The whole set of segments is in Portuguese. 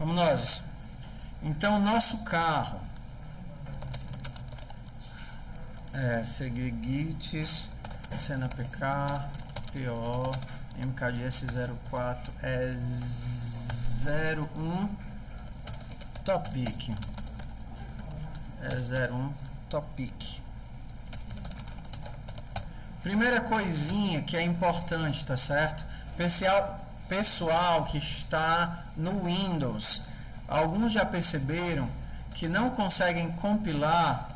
Vamos nós. Então, nosso carro é Segregites, Senna PK, PO, MKDS 04 é 01 Topic. É 01 Topic. Primeira coisinha que é importante, tá certo? Pessoal que está no Windows, alguns já perceberam que não conseguem compilar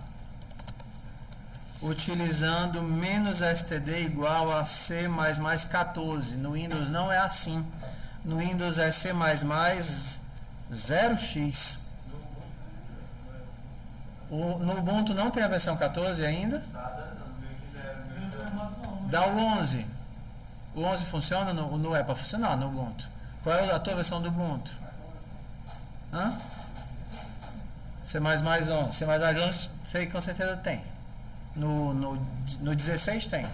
utilizando -std igual a C++14. No Windows não é assim. No Windows é C++ 0x. No Ubuntu não tem a versão 14 ainda? Dá o 11. O 11 funciona? No é para funcionar no Ubuntu. Qual é a tua versão do Ubuntu? Hã? C++11. C++11 sei com certeza tem. No 16 tem.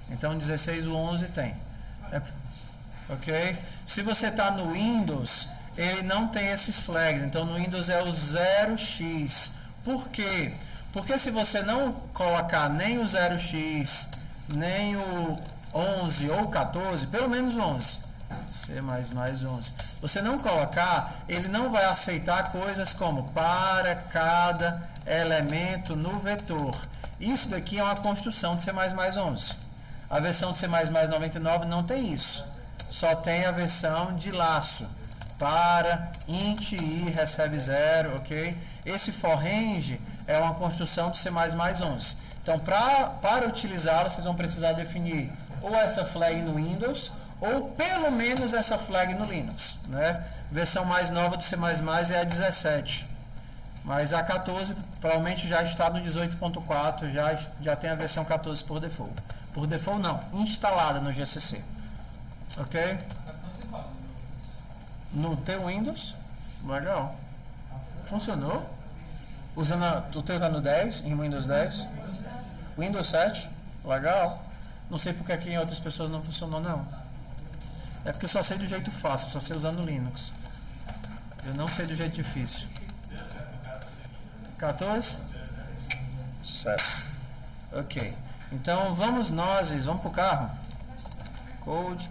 Então 16 o 11 tem. Ok? Se você está no Windows, ele não tem esses flags. Então no Windows é o 0x. Por quê? Porque se você não colocar nem o 0x, nem o 11 ou 14, pelo menos o 11, C++11, você não colocar, ele não vai aceitar coisas como para cada elemento no vetor. Isso daqui é uma construção de C++11. A versão de C++99 não tem isso. Só tem a versão de laço. Para, int i recebe 0, ok? Esse for range é uma construção do C++11. Então, para utilizá-lo, vocês vão precisar definir ou essa flag no Windows, ou pelo menos essa flag no Linux, né? Versão mais nova do C++ é a 17. Mas a 14 provavelmente já está no 18.4, já tem a versão 14 por default. Por default não, instalada no GCC. Ok? No teu Windows? Legal. Funcionou? O teu está no 10, em Windows 10? Windows 7? Legal. Não sei porque aqui em outras pessoas não funcionou não. É porque eu só sei do jeito fácil, só sei usando Linux. Eu não sei do jeito difícil. 14? Sucesso. Ok. Então vamos vamos pro carro. Code.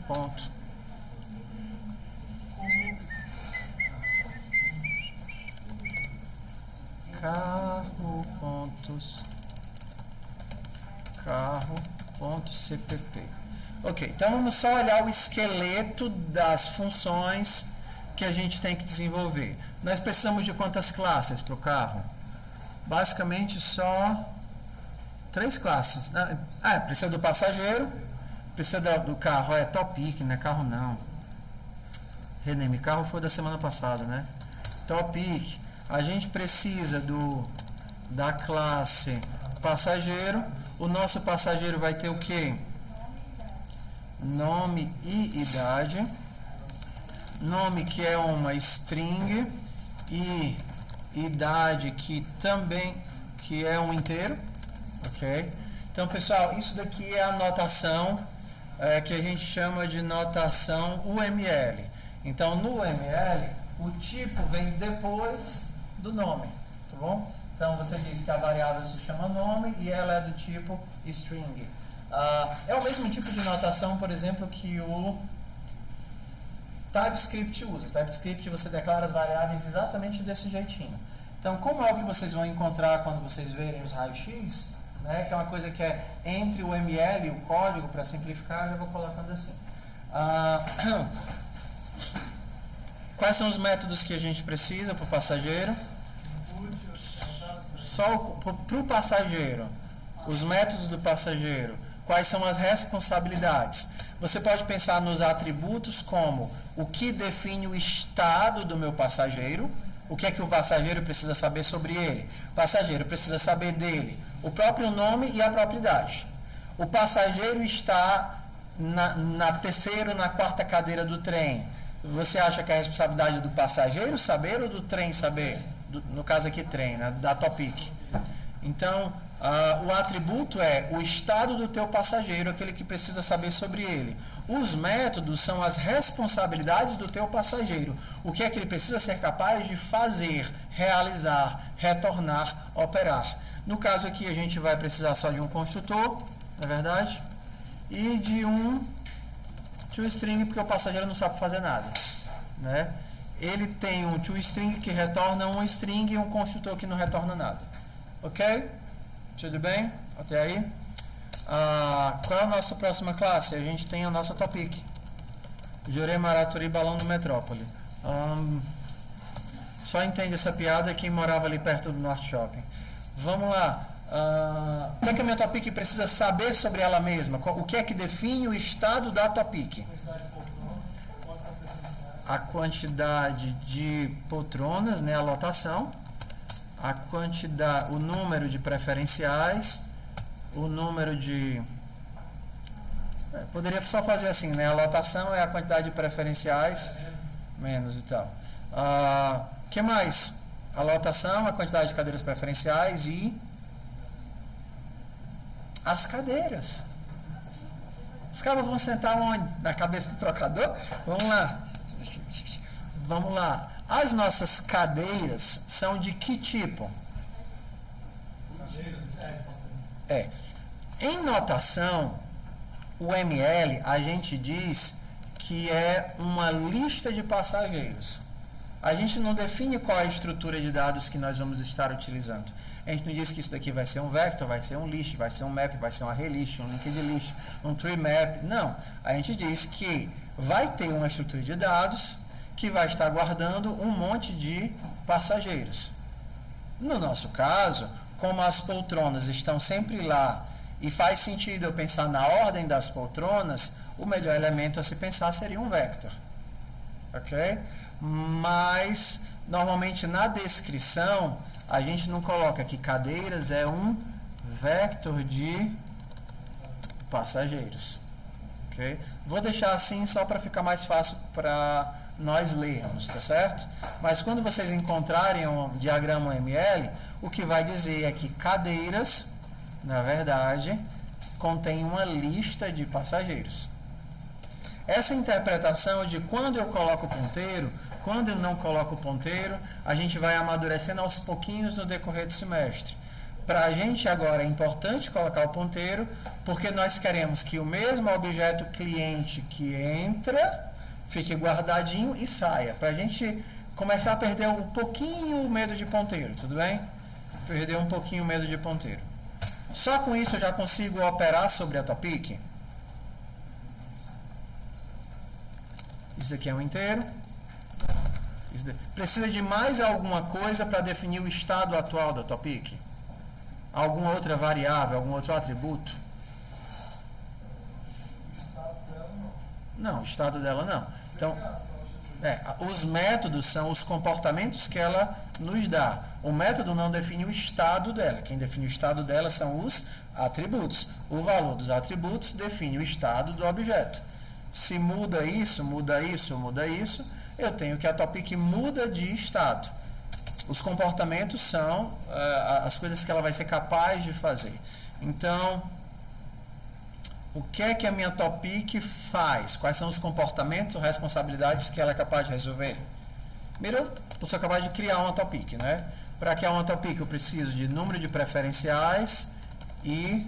Carro.cpp. Ok, então vamos só olhar o esqueleto das funções que a gente tem que desenvolver. Nós precisamos de quantas classes para o carro? Basicamente só 3 classes. Precisa do passageiro, precisa do carro, topic, não é carro não. Rename, carro foi da semana passada, né? Topic. A gente precisa da classe passageiro. O nosso passageiro vai ter o quê? Nome e idade. Nome que é uma string e idade que é um inteiro. Ok? Então, pessoal, isso daqui é a notação que a gente chama de notação UML. Então, no UML, o tipo vem depois do nome, tá bom? Então, você diz que a variável se chama nome e ela é do tipo string. É o mesmo tipo de notação, por exemplo, que o TypeScript usa. O TypeScript você declara as variáveis exatamente desse jeitinho. Então, como é o que vocês vão encontrar quando vocês verem os raios-x, né, que é uma coisa que é entre o ML e o código, para simplificar, eu já vou colocando assim. Quais são os métodos que a gente precisa para o passageiro? Só para o passageiro. Os métodos do passageiro. Quais são as responsabilidades? Você pode pensar nos atributos como o que define o estado do meu passageiro, o que é que o passageiro precisa saber sobre ele. O passageiro precisa saber dele, o próprio nome e a própria idade. O passageiro está na terceira ou na quarta cadeira do trem. Você acha que é a responsabilidade do passageiro saber ou do trem saber? No caso aqui, trem, né? Da Topic. Então, O atributo é o estado do teu passageiro, aquele que precisa saber sobre ele. Os métodos são as responsabilidades do teu passageiro. O que é que ele precisa ser capaz de fazer, realizar, retornar, operar. No caso aqui a gente vai precisar só de um construtor, não é verdade? E de um toString, porque o passageiro não sabe fazer nada, né? Ele tem um toString que retorna um string e um construtor que não retorna nada. Ok? Tudo bem? Até aí? Qual é a nossa próxima classe? A gente tem a nossa topic. Jurei Maraturi Balão no Metrópole. Só entende essa piada quem morava ali perto do Norte Shopping. Vamos lá. O que é que a minha topic precisa saber sobre ela mesma? O que é que define o estado da topic? A quantidade de poltronas, né, a lotação, a quantidade, o número de preferenciais, o número de... poderia só fazer assim, né? A lotação é a quantidade de preferenciais, menos e tal. Que mais? A lotação, a quantidade de cadeiras preferenciais e as cadeiras. Os caras vão sentar onde? Na cabeça do trocador? Vamos lá. Vamos lá. As nossas cadeiras são de que tipo? Em notação, o ML a gente diz que é uma lista de passageiros. A gente não define qual é a estrutura de dados que nós vamos estar utilizando. A gente não diz que isso daqui vai ser um vector, vai ser um list, vai ser um map, vai ser um array list, um linked list, um tree map. Não. A gente diz que vai ter uma estrutura de dados que vai estar guardando um monte de passageiros. No nosso caso, como as poltronas estão sempre lá e faz sentido eu pensar na ordem das poltronas, o melhor elemento a se pensar seria um vector. Ok? Mas, normalmente na descrição, a gente não coloca que cadeiras é um vector de passageiros. Ok? Vou deixar assim só para ficar mais fácil para nós lermos, tá certo? Mas quando vocês encontrarem um diagrama ML, o que vai dizer é que cadeiras, na verdade, contém uma lista de passageiros. Essa interpretação de quando eu coloco o ponteiro, quando eu não coloco o ponteiro, a gente vai amadurecendo aos pouquinhos no decorrer do semestre. Para a gente agora é importante colocar o ponteiro, porque nós queremos que o mesmo objeto cliente que entra fique guardadinho e saia. Para a gente começar a perder um pouquinho o medo de ponteiro, tudo bem? Perder um pouquinho o medo de ponteiro. Só com isso eu já consigo operar sobre a topic. Isso aqui é um inteiro. Precisa de mais alguma coisa para definir o estado atual da topic? Alguma outra variável, algum outro atributo? Não, o estado dela não. Então, os métodos são os comportamentos que ela nos dá. O método não define o estado dela. Quem define o estado dela são os atributos. O valor dos atributos define o estado do objeto. Se muda isso, muda isso, muda isso, eu tenho que a topic muda de estado. Os comportamentos são as coisas que ela vai ser capaz de fazer. Então, o que é que a minha topic faz? Quais são os comportamentos ou responsabilidades que ela é capaz de resolver? Primeiro, eu sou capaz de criar uma topic, né? Para criar uma topic eu preciso de número de preferenciais e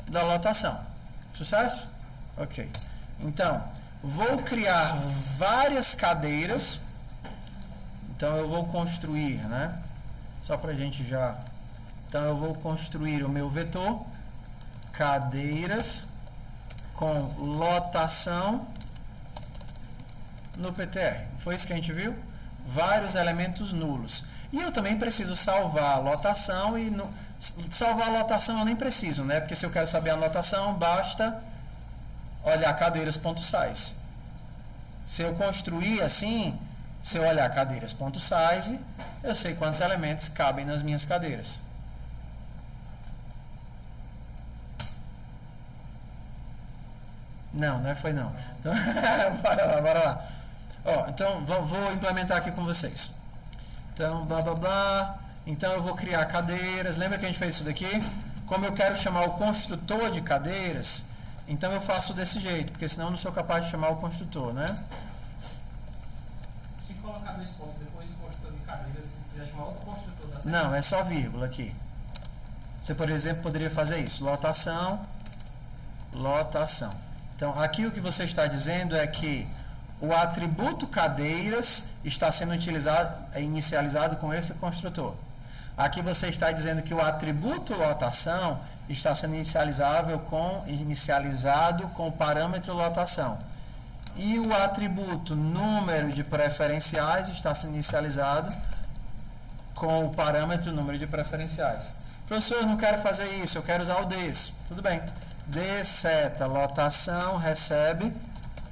da lotação. Sucesso? Ok. Então, vou criar várias cadeiras. Então, eu vou construir, né? Só para a gente já... Então, eu vou construir o meu vetor, cadeiras, com lotação no PTR. Foi isso que a gente viu? Vários elementos nulos. E eu também preciso salvar a lotação e... Salvar a lotação eu nem preciso, né? Porque se eu quero saber a lotação, basta olhar cadeiras.size. Se eu construir assim, se eu olhar cadeiras.size, eu sei quantos elementos cabem nas minhas cadeiras. Não, não foi não. Então, bora lá. Então, vou implementar aqui com vocês. Então, blá, blá, blá. Então, eu vou criar cadeiras. Lembra que a gente fez isso daqui? como eu quero chamar o construtor de cadeiras, então eu faço desse jeito, porque senão eu não sou capaz de chamar o construtor, né? Se colocar dois pontos depois do construtor de cadeiras, se quiser chamar outro construtor da Não, é só vírgula aqui. Você, por exemplo, poderia fazer isso. Lotação, lotação. Então, aqui o que você está dizendo é que o atributo cadeiras está sendo inicializado com esse construtor. Aqui você está dizendo que o atributo lotação está sendo inicializado com o parâmetro lotação. E o atributo número de preferenciais está sendo inicializado com o parâmetro número de preferenciais. Professor, eu não quero fazer isso, eu quero usar o desse. Tudo bem. D seta lotação recebe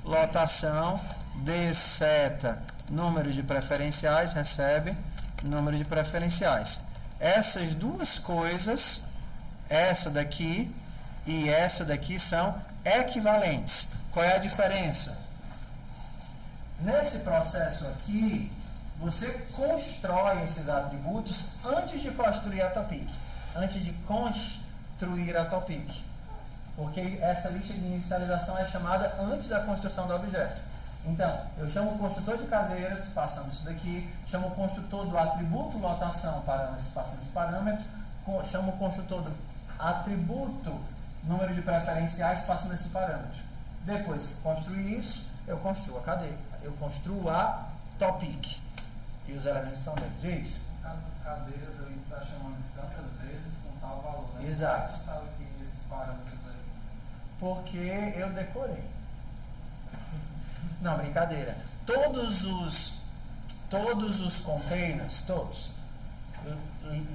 lotação, D seta número de preferenciais recebe número de preferenciais. Essas duas coisas, essa daqui e essa daqui, são equivalentes. Qual é a diferença? Nesse processo aqui, você constrói esses atributos antes de construir a topic. Antes de construir a topic. Porque essa lista de inicialização é chamada antes da construção do objeto. Então, eu chamo o construtor de caseiras, passando isso daqui, chamo o construtor do atributo lotação, passando esse parâmetro, chamo o construtor do atributo número de preferenciais, passando esse parâmetro. Depois que construir isso, eu construo a cadeira, eu construo a topic. E os elementos estão dentro disso. Caso cadeiras a gente está chamando tantas vezes com tal valor, né? Exato. Você sabe que esses parâmetros aí. Porque eu decorei. Não, brincadeira. Todos os containers, todos,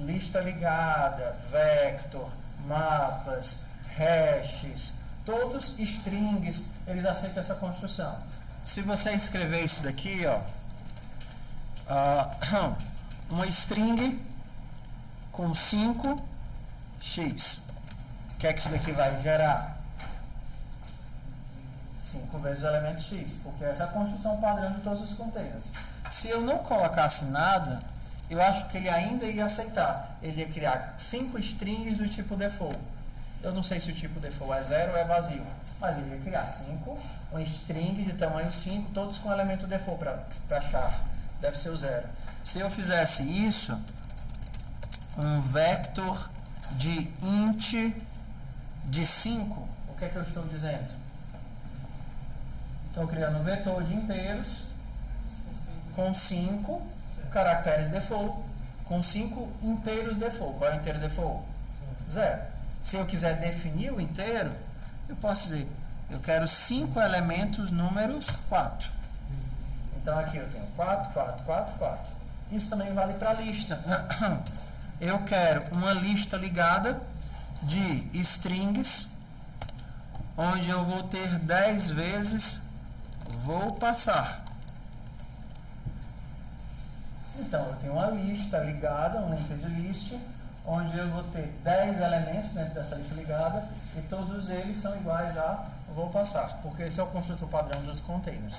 lista ligada, vector, mapas, hashes, todos strings, eles aceitam essa construção. Se você escrever isso daqui, ó, uma string com 5x, o que é que isso daqui vai gerar? 5 vezes o elemento x, porque essa é a construção padrão de todos os containers. Se eu não colocasse nada, eu acho que ele ainda ia aceitar. Ele ia criar 5 strings do tipo default. Eu não sei se o tipo default é 0 ou é vazio, mas ele ia criar 5, um string de tamanho 5, todos com elemento default para char. Deve ser o 0. Se eu fizesse isso, um vector de int de 5, o que é que eu estou dizendo? Estou criando um vetor de inteiros com 5 caracteres default, com 5 inteiros default. Qual é o inteiro default? 0. Se eu quiser definir o inteiro, eu posso dizer, eu quero 5 elementos números 4. Então aqui eu tenho 4, 4, 4, 4. Isso também vale para a lista. Eu quero uma lista ligada de strings, onde eu vou ter 10 vezes vou passar. Então, eu tenho uma lista ligada, um linked list, onde eu vou ter 10 elementos dentro dessa lista ligada e todos eles são iguais a vou passar, porque esse é o construtor padrão dos containers.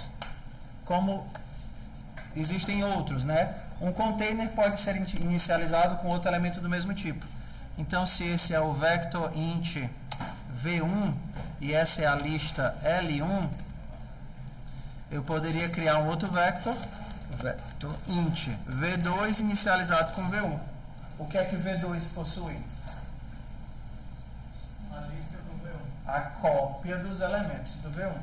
Como existem outros, né? Um container pode ser inicializado com outro elemento do mesmo tipo. Então, se esse é o vector int v1 e essa é a lista L1, eu poderia criar um outro vector int v2 inicializado com v1. O que é que v2 possui? A lista do V1. A cópia dos elementos do V1.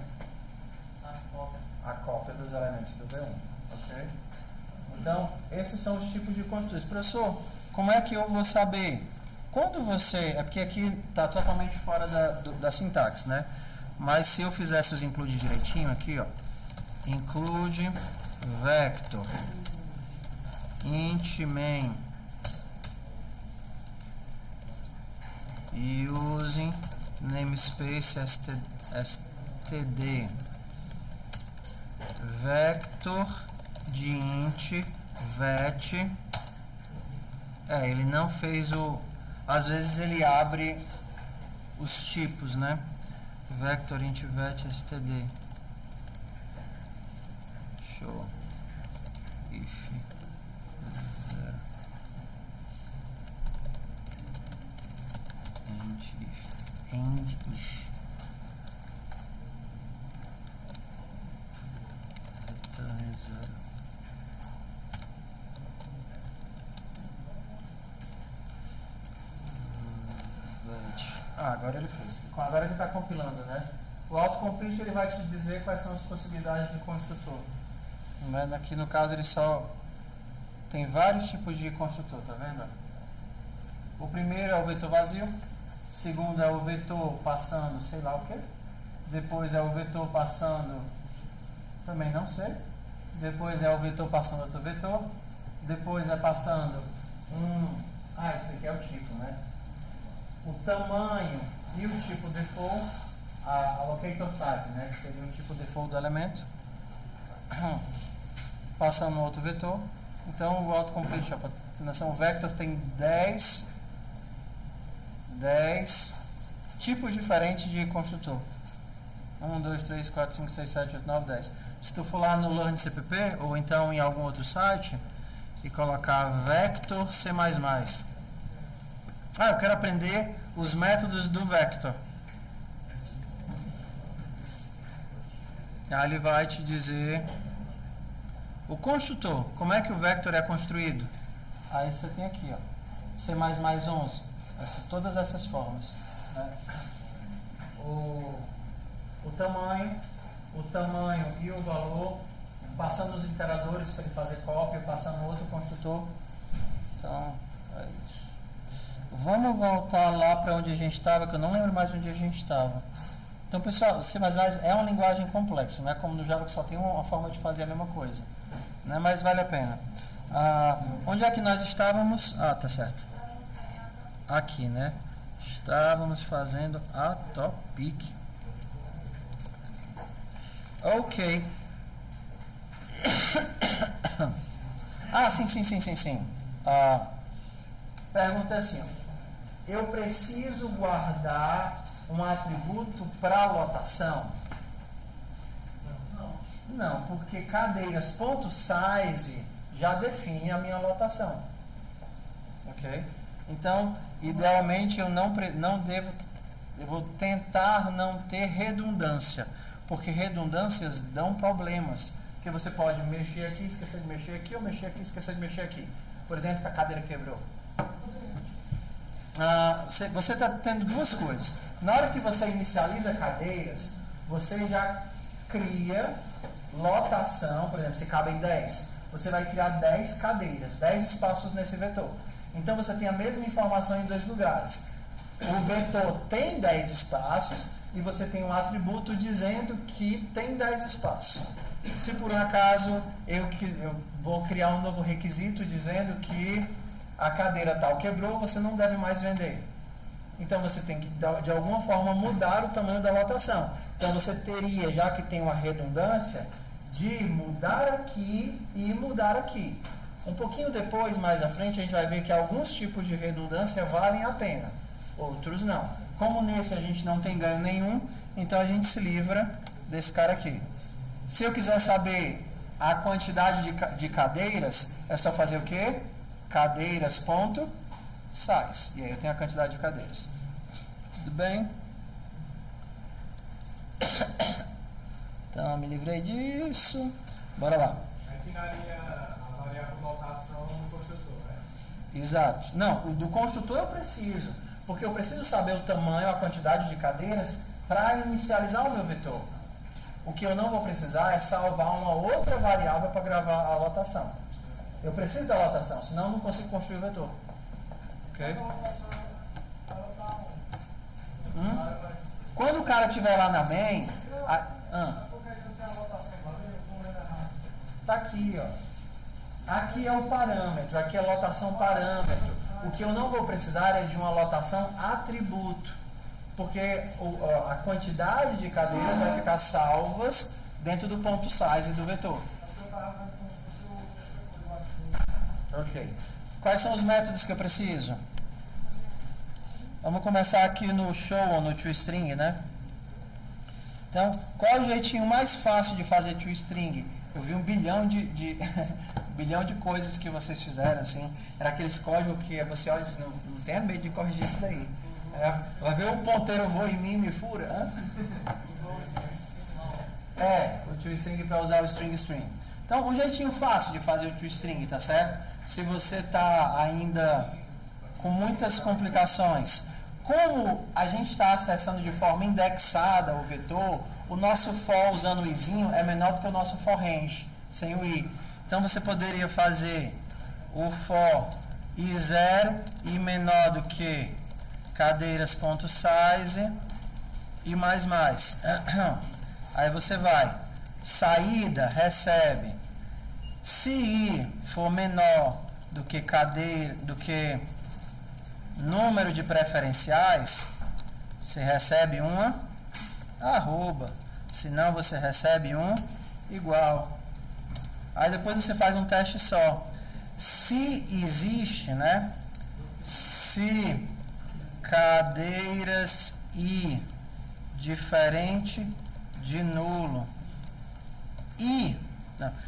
A cópia dos elementos do V1. Ok? Então, esses são os tipos de construtores. Professor, como é que eu vou saber? Quando você... É porque aqui está totalmente fora da sintaxe, né? Mas se eu fizesse os include direitinho aqui, ó. Include vector int main using namespace std vector de int vet. Ele não fez o... Às vezes ele abre os tipos, né? Vector int vet std. Show. If 0 and if. Return 0. Agora ele fez. Agora ele está compilando, né? O autocomplete ele vai te dizer quais são as possibilidades de construtor. Aqui no caso ele só tem vários tipos de construtor, tá vendo? O primeiro é o vetor vazio, o segundo é o vetor passando sei lá o que, depois é o vetor passando também não sei, depois é o vetor passando outro vetor, depois é passando esse aqui é o tipo, né? O tamanho e o tipo default, a allocator type, né, que seria o tipo default do elemento, passando no outro vetor. Então o autocomplete, o vector tem 10 tipos diferentes de construtor. 1, 2, 3, 4, 5, 6, 7, 8, 9, 10. Se tu for lá no Learn CPP ou então em algum outro site e colocar vector C++, eu quero aprender os métodos do vector. Aí ele vai te dizer o construtor, como é que o vector é construído. Aí você tem aqui, ó, C++ 11, todas essas formas, né? O tamanho e o valor, passando os iteradores para ele fazer cópia, passando no outro construtor. Então, é isso. Vamos voltar lá para onde a gente estava, que eu não lembro mais onde a gente estava. Então, pessoal, C++ é uma linguagem complexa, não é como no Java que só tem uma forma de fazer a mesma coisa, né? Mas vale a pena. Onde é que nós estávamos? Tá certo. Aqui, né? Estávamos fazendo a topic. Ok. Sim. Pergunta assim, eu preciso guardar um atributo para lotação? Não, porque cadeiras.size já define a minha lotação. Ok? Então, idealmente eu eu vou tentar não ter redundância, porque redundâncias dão problemas, porque você pode mexer aqui, esquecer de mexer aqui, ou mexer aqui, esquecer de mexer aqui. Por exemplo, que a cadeira quebrou. Você está tendo duas coisas. Na hora que você inicializa cadeiras, você já cria lotação. Por exemplo, se cabem 10, você vai criar 10 cadeiras, 10 espaços nesse vetor. Então você tem a mesma informação em dois lugares. O vetor tem 10 espaços e você tem um atributo dizendo que tem 10 espaços. Se por um acaso eu vou criar um novo requisito dizendo que a cadeira tal quebrou, você não deve mais vender. Então você tem que, de alguma forma, mudar o tamanho da lotação. Então você teria, já que tem uma redundância, de mudar aqui e mudar aqui. Um pouquinho depois, mais à frente, a gente vai ver que alguns tipos de redundância valem a pena, outros não. Como nesse a gente não tem ganho nenhum, então a gente se livra desse cara aqui. Se eu quiser saber a quantidade de cadeiras, é só fazer o quê? Cadeiras.size. E aí eu tenho a quantidade de cadeiras. Tudo bem? Então, me livrei disso. Bora lá. Aí tiraria a variável lotação do construtor, né? Exato. Não, o do construtor eu preciso, porque eu preciso saber o tamanho, a quantidade de cadeiras para inicializar o meu vetor. O que eu não vou precisar é salvar uma outra variável para gravar a lotação. Eu preciso da lotação, senão eu não consigo construir o vetor. Ok? Quando o cara estiver lá na main... Tá aqui, ó. Aqui é o parâmetro, aqui é a lotação parâmetro. O que eu não vou precisar é de uma lotação atributo, porque a quantidade de cadeiras vai ficar salvas dentro do ponto size do vetor. Ok. Quais são os métodos que eu preciso? Vamos começar aqui no show ou no toString, né? Então, qual é o jeitinho mais fácil de fazer toString? Eu vi um bilhão de bilhão de coisas que vocês fizeram, assim. Era aqueles códigos que você olha e diz, não tenha medo de corrigir isso daí. Vai ver o ponteiro voa em mim e me fura? Hã? O toString para usar o string. Então, um jeitinho fácil de fazer o toString, tá certo? Se você está ainda com muitas complicações, como a gente está acessando de forma indexada o vetor, o nosso for usando o izinho é menor do que o nosso for range, sem o i. Então, você poderia fazer o for i0 e menor do que cadeiras.size e mais. Aí você vai, saída, recebe. Se i for menor do que número de preferenciais, você recebe uma arroba. Se não, você recebe um igual. Aí depois você faz um teste só. Se existe, né? Se cadeiras i diferente de nulo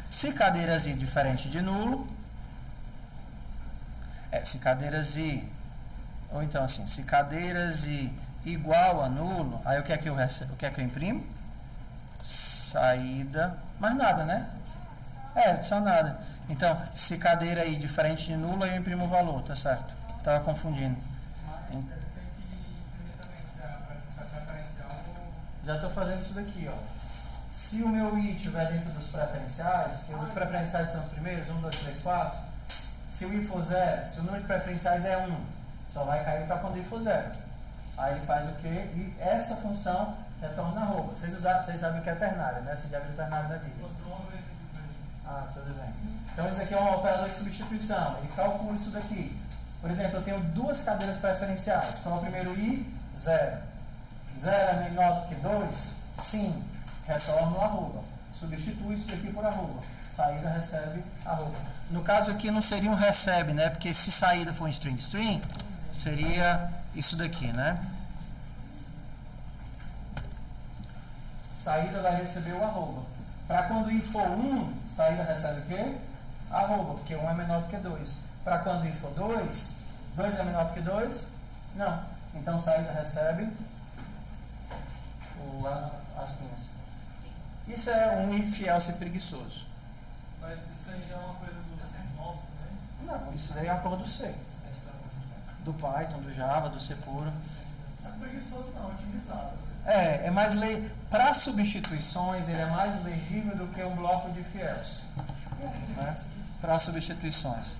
se cadeiras i diferente de nulo, se cadeiras i, ou então assim, se cadeiras i igual a nulo, aí o que é que eu imprimo? Saída, mais nada, né? Só nada. Então, se cadeira i diferente de nulo, aí eu imprimo o valor, tá certo? Tava confundindo. Já estou fazendo isso daqui, ó. Se o meu i estiver dentro dos preferenciais, que os preferenciais são os primeiros, 1, 2, 3, 4. Se o i for 0, se o número de preferenciais é 1, só vai cair para quando o i for 0. Aí ele faz o quê? E essa função retorna arroba. Vocês sabem o que é ternário, né? Vocês já viram ternário da Bíblia. Mostrou uma vez aqui pra gente. Tudo bem. Então isso aqui é um operador de substituição. Ele calcula isso daqui. Por exemplo, eu tenho duas cadeiras preferenciais. Qual é o primeiro i? 0. 0 é menor do que 2? Sim. Retorno arroba. Substitui isso daqui por arroba. Saída recebe arroba. No caso aqui não seria um recebe, né? Porque se saída for um string, seria isso daqui, né? Saída vai receber o arroba. Para quando i for 1, saída recebe o quê? Arroba, porque 1 é menor do que 2. Para quando i for 2, 2 é menor do que 2? Não. Então saída recebe as pinhas. Isso é um if else preguiçoso. Mas isso aí já é uma coisa dos novos também? Não, isso daí é a cor do C. Do Python, do Java, do C puro. Não é preguiçoso não, é otimizado. É mais para substituições, ele é mais legível do que um bloco de if else. Né? Para substituições.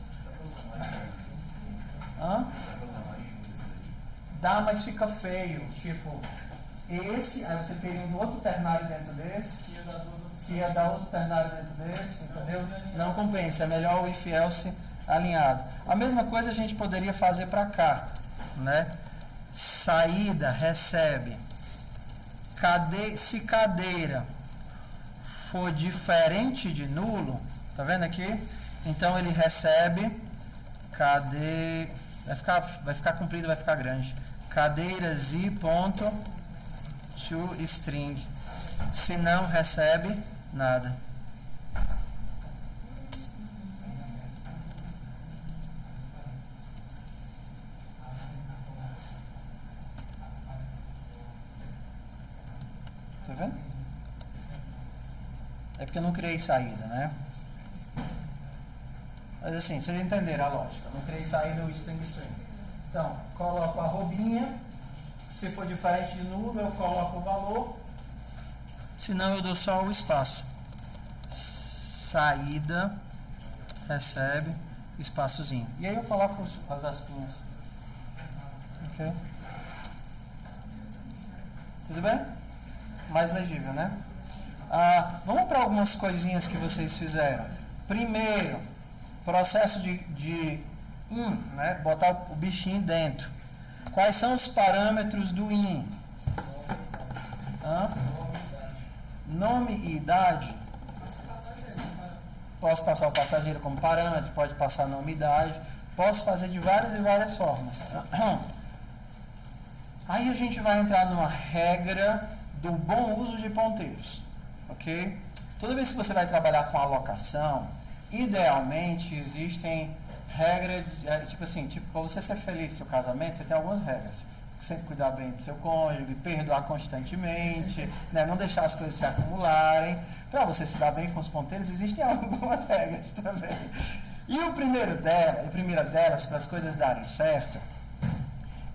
Dá, mas fica feio. Tipo, esse, aí você teria um outro ternário dentro desse, que ia dar outro ternário dentro desse, entendeu? Não compensa, é melhor o if else alinhado. A mesma coisa a gente poderia fazer para cá, né? Saída recebe se cadeira for diferente de nulo, tá vendo aqui? Então ele recebe vai ficar comprido, vai ficar grande. Cadeiras i ponto to string. Se não recebe nada. Tá vendo? É porque eu não criei saída, né? Mas assim, vocês entenderam a lógica. Eu não criei saída o string. Então, coloco a arrobinha. Se for diferente de nulo, eu coloco o valor. Se não, eu dou só o espaço. Saída recebe espaçozinho. E aí eu coloco as aspinhas. Ok? Tudo bem? Mais legível, né? Vamos para algumas coisinhas que vocês fizeram. Primeiro, processo de in, né? Botar o bichinho dentro. Quais são os parâmetros do in? Nome e idade. Posso passar o passageiro como parâmetro, pode passar nome e idade. Posso fazer de várias e várias formas. Aí a gente vai entrar numa regra do bom uso de ponteiros. Ok? Toda vez que você vai trabalhar com alocação, idealmente existem regras, tipo assim, para você ser feliz no seu casamento, você tem algumas regras. sempre cuidar bem do seu cônjuge, perdoar constantemente, né? Não deixar as coisas se acumularem. Para você se dar bem com os ponteiros, existem algumas regras também. E a primeira delas, para as coisas darem certo,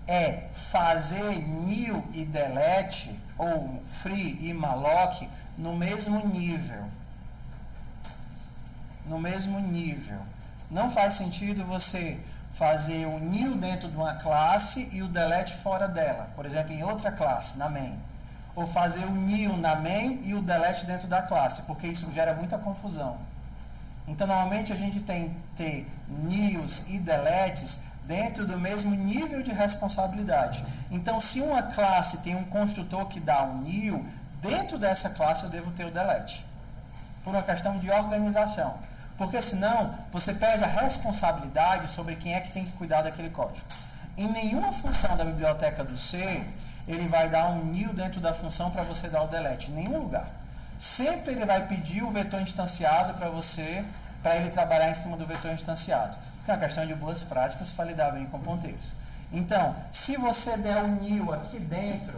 é fazer new e delete, ou free e malloc, no mesmo nível. No mesmo nível. Não faz sentido você fazer o new dentro de uma classe e o delete fora dela. Por exemplo, em outra classe, na main. Ou fazer o new na main e o delete dentro da classe, porque isso gera muita confusão. Então, normalmente, a gente tem que ter news e deletes dentro do mesmo nível de responsabilidade. Então, se uma classe tem um construtor que dá um new, dentro dessa classe eu devo ter o delete. Por uma questão de organização. Porque senão, você perde a responsabilidade sobre quem é que tem que cuidar daquele código. Em nenhuma função da biblioteca do C, ele vai dar um new dentro da função para você dar o delete. Em nenhum lugar. Sempre ele vai pedir o vetor instanciado para você, para ele trabalhar em cima do vetor instanciado. Que é uma questão de boas práticas para lidar bem com ponteiros. Então, se você der um new aqui dentro,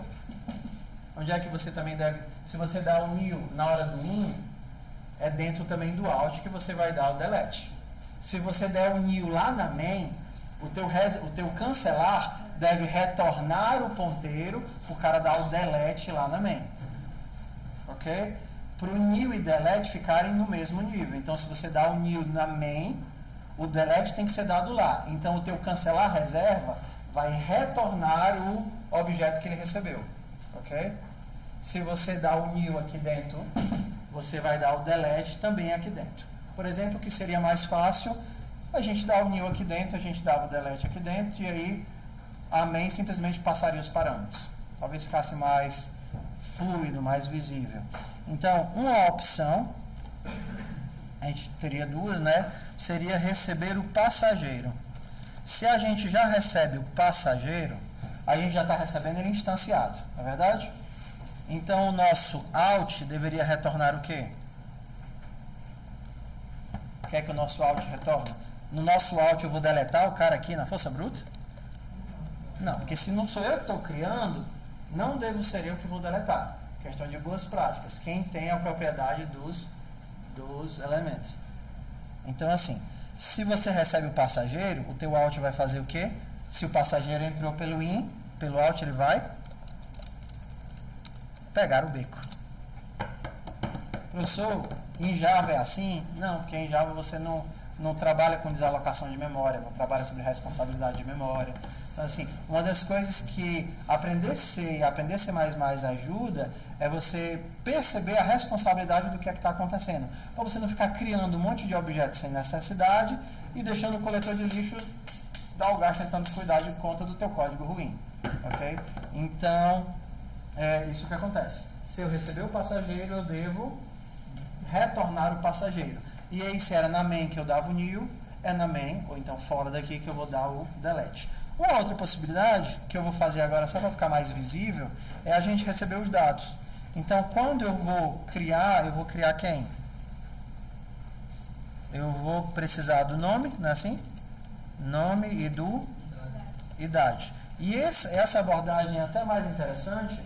onde é que você também deve... Se você dá um new na hora do in, é dentro também do out que você vai dar o delete. Se você der um new lá na main, o teu cancelar deve retornar o ponteiro para o cara dar o delete lá na main. Ok? Para o new e delete ficarem no mesmo nível. Então, se você dá o new na main, o delete tem que ser dado lá. Então, o teu cancelar reserva vai retornar o objeto que ele recebeu. Ok? Se você dá o new aqui dentro, você vai dar o delete também aqui dentro. Por exemplo, que seria mais fácil, a gente dá o new aqui dentro, a gente dá o delete aqui dentro, e aí a main simplesmente passaria os parâmetros. Talvez ficasse mais fluido, mais visível. Então, uma opção, a gente teria duas, né? Seria receber o passageiro. Se a gente já recebe o passageiro, a gente já está recebendo ele instanciado, não é verdade? Então, o nosso out deveria retornar o quê? O que é que o nosso out retorna? No nosso out eu vou deletar o cara aqui na força bruta? Não, porque se não sou eu que estou criando, não devo ser eu que vou deletar. Questão de boas práticas. Quem tem a propriedade dos elementos. Então, assim, se você recebe o passageiro, o teu out vai fazer o quê? Se o passageiro entrou pelo in, pelo out ele vai pegar o beco. Professor, em Java é assim? Não, porque em Java você não trabalha com desalocação de memória, não trabalha sobre responsabilidade de memória. Então, assim, uma das coisas que aprender C e aprender C++ ajuda é você perceber a responsabilidade do que é que está acontecendo. Para você não ficar criando um monte de objetos sem necessidade e deixando o coletor de lixo dar o gasto tentando cuidar de conta do teu código ruim. Ok? Então, é isso que acontece. Se eu receber o passageiro, eu devo retornar o passageiro. E aí, se era na main que eu dava o new, é na main, ou então fora daqui, que eu vou dar o delete. Uma outra possibilidade, que eu vou fazer agora só para ficar mais visível, é a gente receber os dados. Então, quando eu vou criar quem? Eu vou precisar do nome, não é assim? Nome e do idade. E essa abordagem é até mais interessante,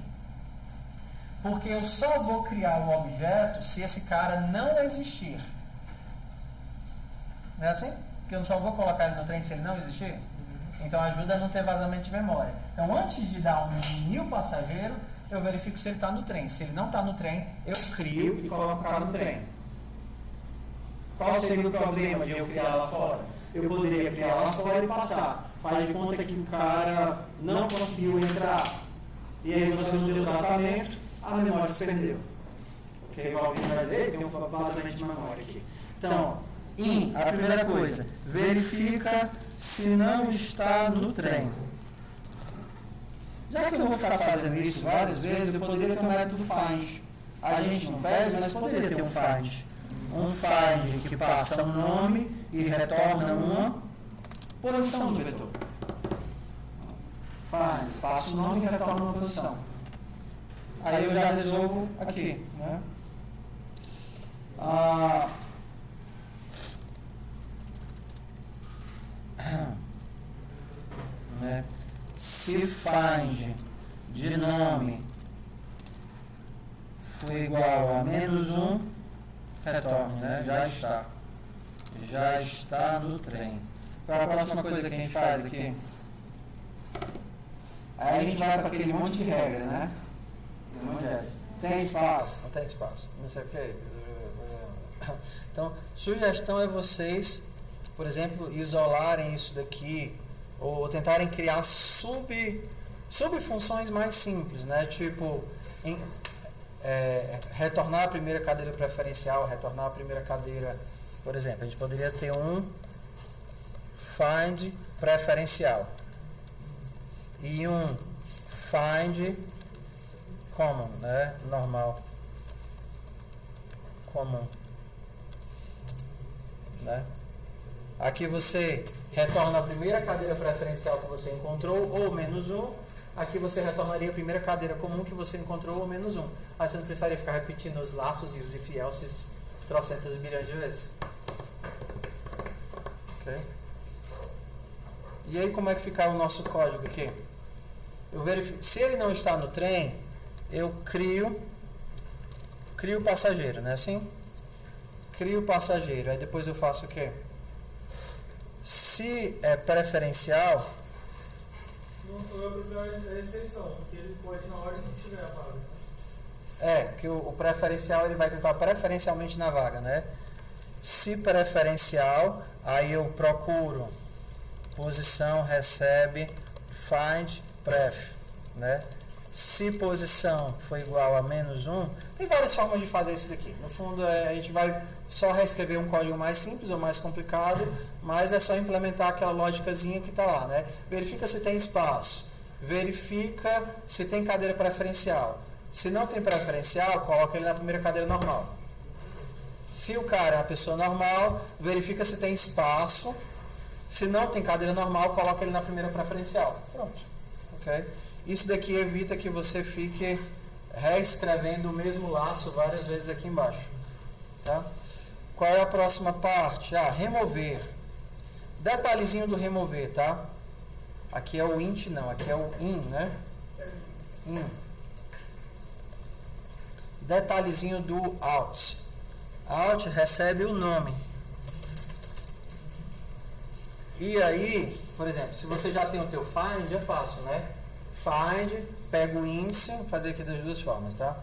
porque eu só vou criar um objeto se esse cara não existir. Não é assim? Porque eu só vou colocar ele no trem se ele não existir? Então ajuda a não ter vazamento de memória. Então antes de dar um new passageiro, eu verifico se ele está no trem. Se ele não está no trem, eu crio e coloco o cara no trem. Qual seria o problema de eu criar lá fora? Eu poderia criar lá fora e passar. Faz de conta que o cara não conseguiu entrar. E aí você não deu tratamento, a memória se perdeu. Ok? Igual alguém vai dizer, tem um vazamento de memória aqui. Então, a primeira coisa, verifica se não está no trem. Já que eu vou ficar fazendo isso várias vezes, eu poderia ter um método find. A gente não pede, mas poderia ter um find. Um find que passa um nome e retorna uma posição do vetor. Find, passa o nome e retorna uma posição. Aí eu já resolvo aqui, né? se find de nome for igual a menos 1, retorne, né? Já está no trem. Qual é a próxima coisa que a gente faz aqui? Aí a gente vai para aquele monte de regra, né? Tem espaço? Não tem espaço. Não sei o que. Então, sugestão é vocês, por exemplo, isolarem isso daqui ou tentarem criar subfunções mais simples, né? Tipo, retornar a primeira cadeira preferencial, retornar a primeira cadeira, por exemplo, a gente poderia ter um find preferencial e um find common, né? Normal, comum, né? Aqui você retorna a primeira cadeira preferencial que você encontrou, ou menos 1. Aqui você retornaria a primeira cadeira comum que você encontrou, ou menos 1. Aí você não precisaria ficar repetindo os laços e os if else's trocentas bilhões de vezes. Ok? E aí como é que fica o nosso código aqui? Eu verifico, se ele não está no trem, eu crio o passageiro, não é assim? Crio o passageiro, aí depois eu faço o quê? Se é preferencial... Eu prefiro a extensão, porque ele pode na ordem que tiver a vaga. Que o preferencial ele vai tentar preferencialmente na vaga, né? Se preferencial, aí eu procuro posição, recebe, find, pref, né? Se posição for igual a menos 1, tem várias formas de fazer isso daqui. No fundo, a gente vai só reescrever um código mais simples ou mais complicado, mas é só implementar aquela lógicazinha que está lá, né? Verifica se tem espaço, verifica se tem cadeira preferencial. Se não tem preferencial, coloca ele na primeira cadeira normal. Se o cara é uma pessoa normal, verifica se tem espaço. Se não tem cadeira normal, coloca ele na primeira preferencial. Pronto. Ok? Isso daqui evita que você fique reescrevendo o mesmo laço várias vezes aqui embaixo. Tá? Qual é a próxima parte? Remover. Detalhezinho do remover, tá? Aqui é o int, não. Aqui é o in, né? In. Detalhezinho do out. Out recebe o nome. E aí, por exemplo, se você já tem o teu find, é fácil, né? Find, pega o índice, vou fazer aqui das duas formas, tá?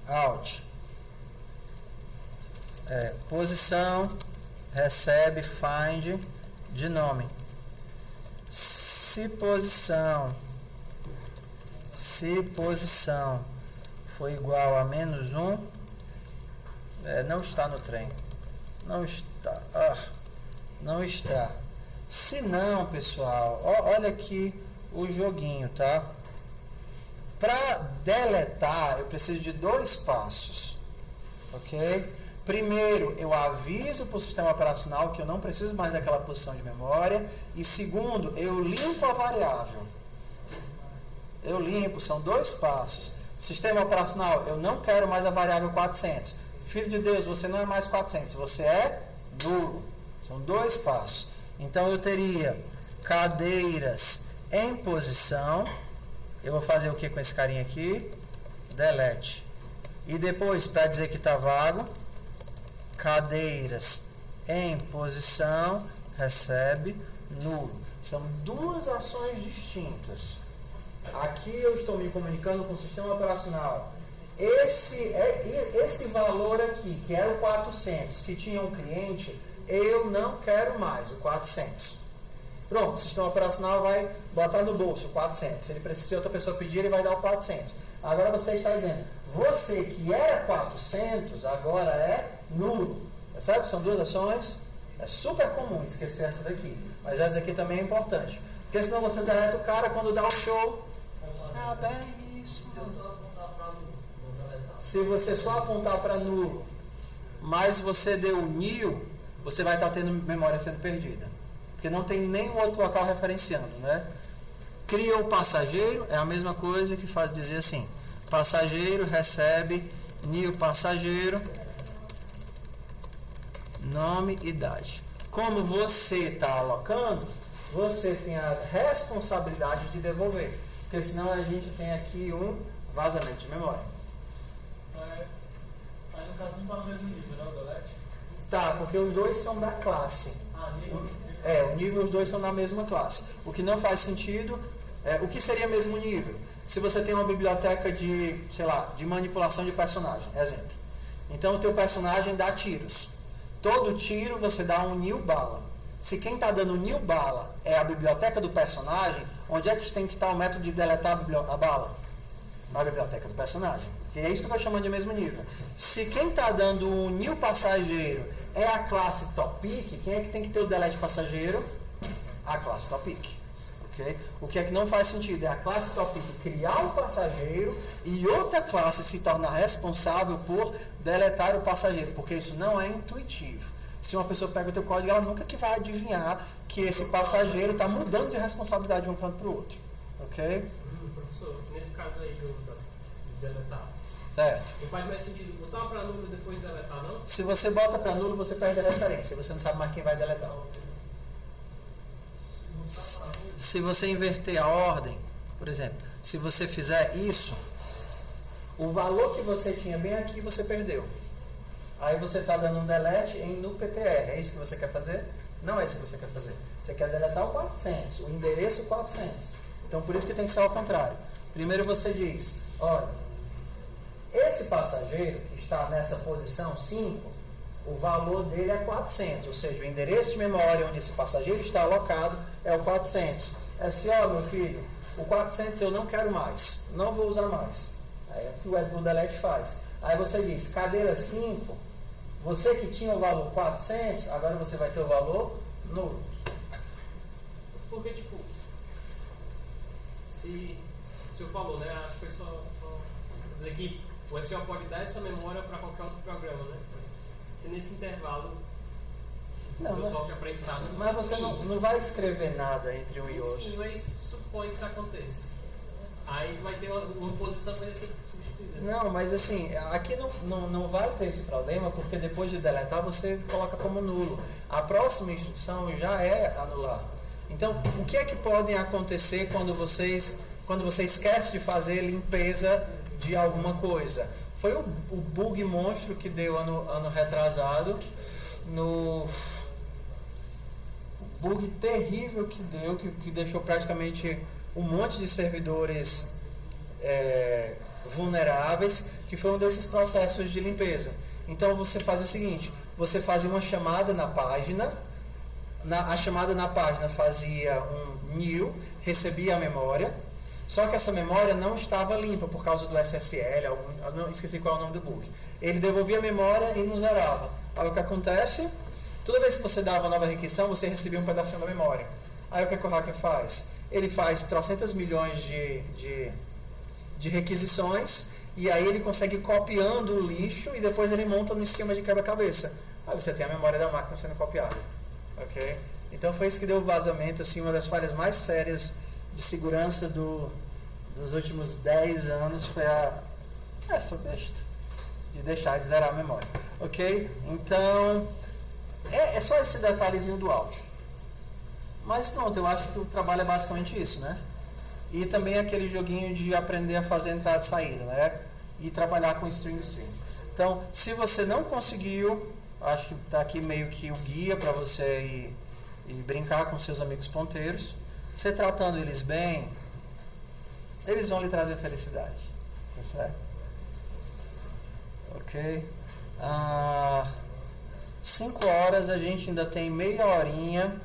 Out. Posição, recebe, find, de nome. Se posição for igual a menos 1, não está no trem. Não está. Não está. Se não, pessoal, olha aqui o joguinho, tá? Para deletar, eu preciso de 2 passos, ok? Primeiro, eu aviso para o sistema operacional que eu não preciso mais daquela posição de memória. E segundo, eu limpo a variável. Eu limpo, são 2 passos. Sistema operacional, eu não quero mais a variável 400. Filho de Deus, você não é mais 400, você é nulo. São 2 passos. Então, eu teria cadeiras em posição. Eu vou fazer o que com esse carinha aqui? Delete. E depois, para dizer que está vago, cadeiras em posição, recebe, nulo. São 2 ações distintas. Aqui eu estou me comunicando com o sistema operacional. Esse valor aqui, que era o 400, que tinha um cliente, eu não quero mais o 400. Pronto, o sistema operacional vai botar no bolso o 400. Se ele precisa, se outra pessoa pedir, ele vai dar o 400. Agora você está dizendo, você que era 400, agora é nulo. Percebe? São 2 ações. É super comum esquecer essa daqui. Mas essa daqui também é importante. Porque senão você deleta o cara quando dá o show. É isso. Se você só apontar para nulo, mas você deu nil, você vai estar tendo memória sendo perdida. Porque não tem nenhum outro local referenciando, né? Cria o passageiro, é a mesma coisa que faz dizer assim, passageiro recebe new passageiro, nome, idade. Como você está alocando, você tem a responsabilidade de devolver. Porque senão a gente tem aqui um vazamento de memória. Aí no caso não está no mesmo nível, né, o delete? Tá, porque os dois são da classe. Nível. O nível, os dois são na mesma classe. O que não faz sentido, o que seria mesmo nível? Se você tem uma biblioteca de, sei lá, de manipulação de personagem, exemplo. Então o teu personagem dá tiros. Todo tiro você dá um new bala. Se quem está dando new bala é a biblioteca do personagem, onde é que tem que estar o método de deletar a bala? Na biblioteca do personagem. Que é isso que eu estou chamando de mesmo nível. Se quem está dando um new passageiro é a classe topic, quem é que tem que ter o delete passageiro? A classe topic. Okay? O que é que não faz sentido é a classe topic criar o passageiro e outra classe se tornar responsável por deletar o passageiro, porque isso não é intuitivo. Se uma pessoa pega o teu código, ela nunca que vai adivinhar que esse passageiro está mudando de responsabilidade de um canto para o outro. Ok? Professor, nesse caso aí de deletar, Certo. não faz mais sentido botar para nulo e depois deletar, não? Se você bota para nulo, você perde a referência. Você não sabe mais quem vai deletar. Se você inverter a ordem, por exemplo, se você fizer isso, o valor que você tinha bem aqui, você perdeu. Aí você está dando um delete no PTR. É isso que você quer fazer? Não é isso que você quer fazer. Você quer deletar o 400, o endereço 400. Então, por isso que tem que ser ao contrário. Primeiro você diz, olha, esse passageiro que está nessa posição 5, o valor dele é 400, ou seja, o endereço de memória onde esse passageiro está alocado é o 400. É assim, ó, meu filho, o 400 eu não quero mais, não vou usar mais. Aí é o que o delete faz. Aí você diz, cadeira 5, você que tinha o valor 400, agora você vai ter o valor nulo. Porque, tipo, se o senhor falou, né, acho que foi só dizer que o SEO pode dar essa memória para qualquer outro programa, né? Se nesse intervalo o software aprendizado... Mas você não vai escrever nada entre um e outro. Enfim, mas supõe que isso aconteça. Aí vai ter uma posição que vai ser substituída. Não, mas assim, aqui não vai ter esse problema, porque depois de deletar você coloca como nulo. A próxima instrução já é anular. Então, o que é que pode acontecer quando você esquece de fazer limpeza de alguma coisa? Foi o bug monstro que deu ano retrasado, no bug terrível que deu, que deixou praticamente um monte de servidores vulneráveis, que foi um desses processos de limpeza. Então você faz o seguinte, você fazia uma chamada na página, a chamada na página fazia um new, recebia a memória, só que essa memória não estava limpa por causa do SSL, não esqueci qual é o nome do bug. Ele devolvia a memória e não zerava. Aí o que acontece? Toda vez que você dava uma nova requisição, você recebia um pedacinho da memória. Aí o que o hacker faz? Ele faz 300 milhões de requisições e aí ele consegue ir copiando o lixo e depois ele monta no esquema de quebra-cabeça. Aí você tem a memória da máquina sendo copiada. Ok? Então foi isso que deu o vazamento, assim, uma das falhas mais sérias de segurança dos últimos 10 anos foi essa besta de deixar de zerar a memória. Ok? Então é só esse detalhezinho do áudio. Mas pronto, eu acho que o trabalho é basicamente isso, né? E também aquele joguinho de aprender a fazer entrada e saída, né? E trabalhar com string. Então, se você não conseguiu, acho que está aqui meio que o guia para você ir brincar com seus amigos ponteiros. Você tratando eles bem, eles vão lhe trazer felicidade. Tá certo? Ok? 5 horas, a gente ainda tem meia horinha.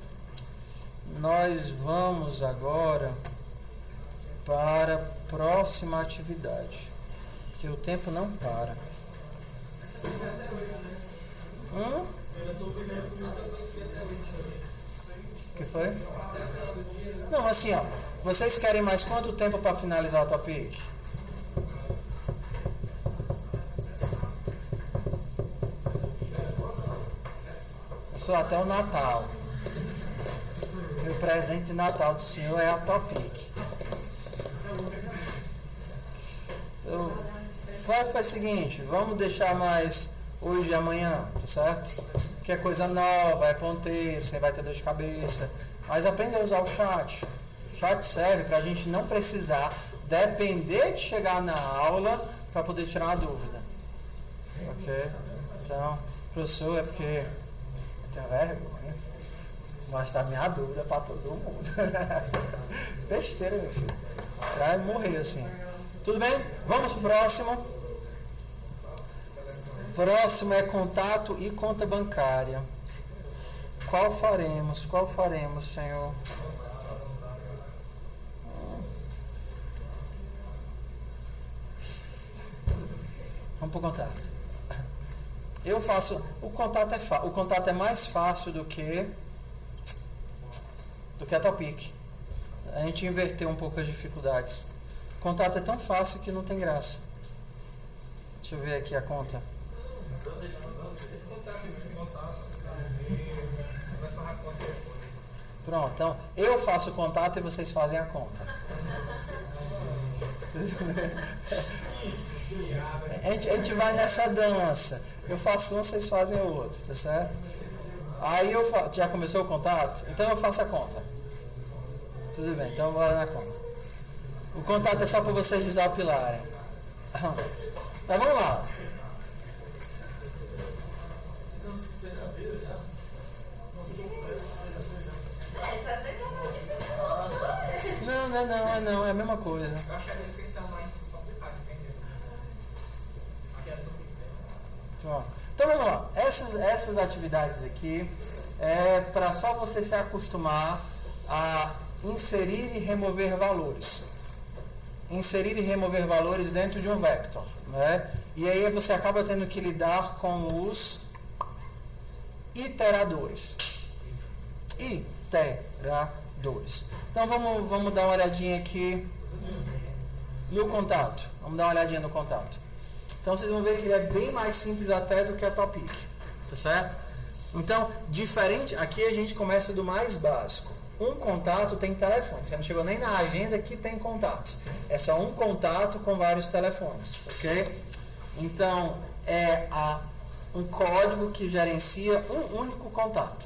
Nós vamos agora para a próxima atividade, porque o tempo não para. O que foi? Não, assim, ó. Vocês querem mais quanto tempo para finalizar o topic? Eu sou até o Natal. Meu presente de Natal do senhor é a topic. Então, faz o seguinte, vamos deixar mais hoje e amanhã, tá certo? porque é coisa nova, é ponteiro, você vai ter dor de cabeça. Mas aprende a usar o chat. O chat serve para a gente não precisar depender de chegar na aula para poder tirar uma dúvida. Ok? Então, professor, é porque eu tenho vergonha de mostrar minha dúvida para todo mundo. Besteira, meu filho. Vai morrer assim. Tudo bem? Vamos pro próximo. Próximo é contato e conta bancária. Qual faremos? Qual faremos, Senhor? Vamos pro contato. Eu faço. O contato é mais fácil do que a Topic. A gente inverteu um pouco as dificuldades. O contato é tão fácil que não tem graça. Deixa eu ver aqui a conta. Pronto, então eu faço o contato e vocês fazem a conta. A gente vai nessa dança. Eu faço um, vocês fazem o outro, tá certo? Aí eu faço. Já começou o contato? Então eu faço a conta. Tudo bem, então bora na conta. O contato é só para vocês desapilarem. Mas vamos lá. Não, é a mesma coisa. Eu acho a descrição mais complicada de entender. Aqui é do Então vamos lá. Essas atividades aqui é para só você se acostumar a inserir e remover valores. Inserir e remover valores dentro de um vector, né? E aí você acaba tendo que lidar com os iteradores. Iteradores. Então vamos dar uma olhadinha aqui no contato. Vamos dar uma olhadinha no contato. Então vocês vão ver que ele é bem mais simples até do que a Topic, tá certo? Então, diferente, aqui a gente começa do mais básico. Um contato tem telefone. Você não chegou nem na agenda que tem contatos. É só um contato com vários telefones, ok? Então, é um código que gerencia um único contato.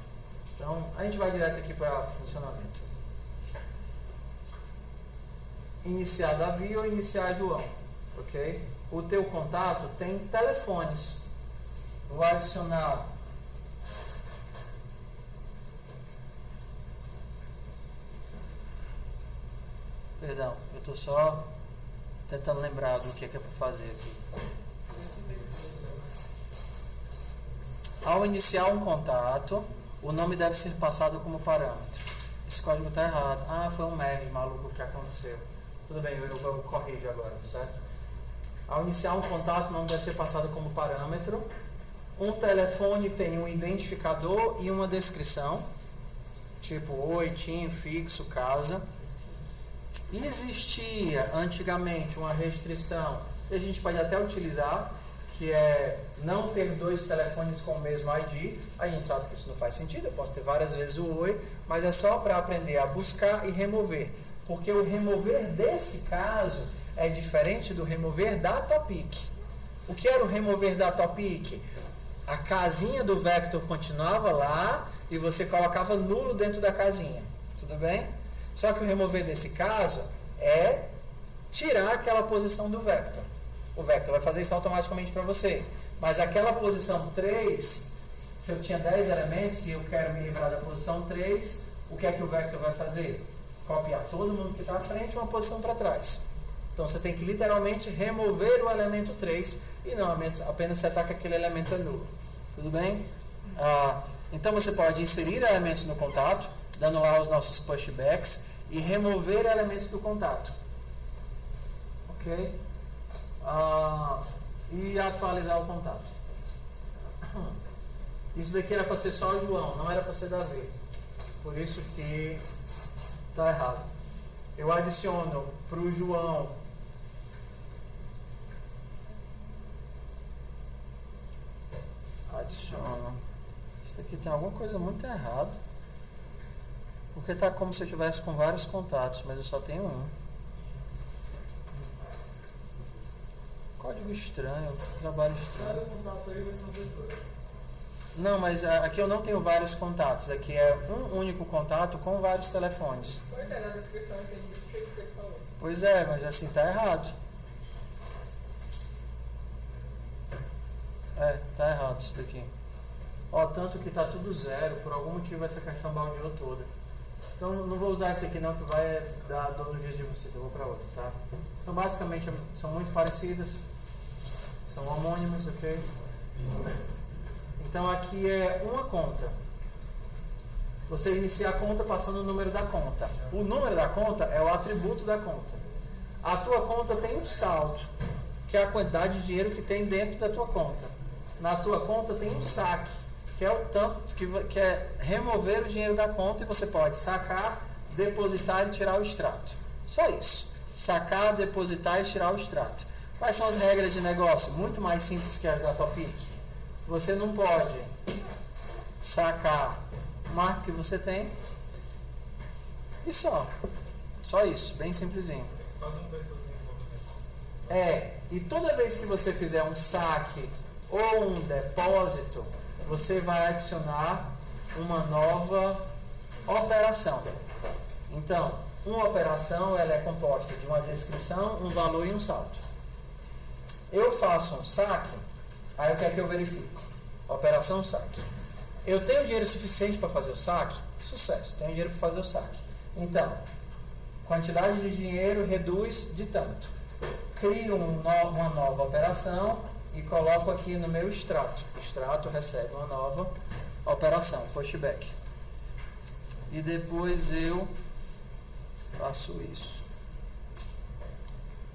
Então, a gente vai direto aqui para funcionamento. Iniciar Davi ou iniciar João, ok? O teu contato tem telefones. Vou adicionar Perdão, eu estou só tentando lembrar do que é para fazer aqui. Ao iniciar um contato, o nome deve ser passado como parâmetro. Esse código está errado. Ah, foi um merge maluco que aconteceu. Tudo bem, eu corrijo agora, certo? Ao iniciar um contato, o nome deve ser passado como parâmetro. Um telefone tem um identificador e uma descrição. Tipo, oi, TIM, fixo, casa. Existia antigamente uma restrição que a gente pode até utilizar, que é não ter dois telefones com o mesmo ID. A gente sabe que isso não faz sentido, eu posso ter várias vezes o oi, mas é só para aprender a buscar e remover. Porque o remover desse caso é diferente do remover da Topic. O que era o remover da Topic? A casinha do vector continuava lá e você colocava nulo dentro da casinha. Tudo bem? Só que o remover desse caso é tirar aquela posição do vector. O vector vai fazer isso automaticamente para você. Mas aquela posição 3, se eu tinha 10 elementos e eu quero me livrar da posição 3, o que é que o vector vai fazer? Copiar todo mundo que está à frente e uma posição para trás. Então você tem que literalmente remover o elemento 3 e não apenas setar que aquele elemento é nulo. Tudo bem? Então você pode inserir elementos no contato, dando lá os nossos pushbacks, e remover elementos do contato. Ok? E atualizar o contato. Isso daqui era para ser só o João, não era para ser Davi. Por isso que está errado. Eu adiciono para o João Isso daqui tem alguma coisa muito errada. Porque está como se eu tivesse com vários contatos, mas eu só tenho um. Código estranho, trabalho estranho. Cada contato aí vai ser um vetor. Não, mas aqui eu não tenho vários contatos. Aqui é um único contato com vários telefones. Pois é, na descrição eu entendi desse jeito que ele falou. Pois é, mas assim tá errado. Tá errado isso daqui. Ó, tanto que tá tudo zero, por algum motivo essa questão baldeou toda. Então não vou usar esse aqui não, que vai dar dor nos dias de vocês, eu vou para outro, tá? São basicamente, são muito parecidas, são homônimas, ok? Então aqui é uma conta. Você inicia a conta passando o número da conta. O número da conta é o atributo da conta. A tua conta tem um saldo, que é a quantidade de dinheiro que tem dentro da tua conta. Na tua conta tem um saque, que é o tanto que é remover o dinheiro da conta, e você pode sacar, depositar e tirar o extrato. Só isso. Sacar, depositar e tirar o extrato. Quais são as regras de negócio? Muito mais simples que as da Topic. Você não pode sacar mais do que você tem. E só. Só isso. Bem simplesinho. E toda vez que você fizer um saque ou um depósito, você vai adicionar uma nova operação. Então, uma operação ela é composta de uma descrição, um valor e um saldo. Eu faço um saque, aí o que é que eu verifico? Operação saque. Eu tenho dinheiro suficiente para fazer o saque? Sucesso, tenho dinheiro para fazer o saque. Então, quantidade de dinheiro reduz de tanto. Crio uma nova operação e coloco aqui no meu extrato. Extrato recebe uma nova operação, pushback. E depois eu faço isso.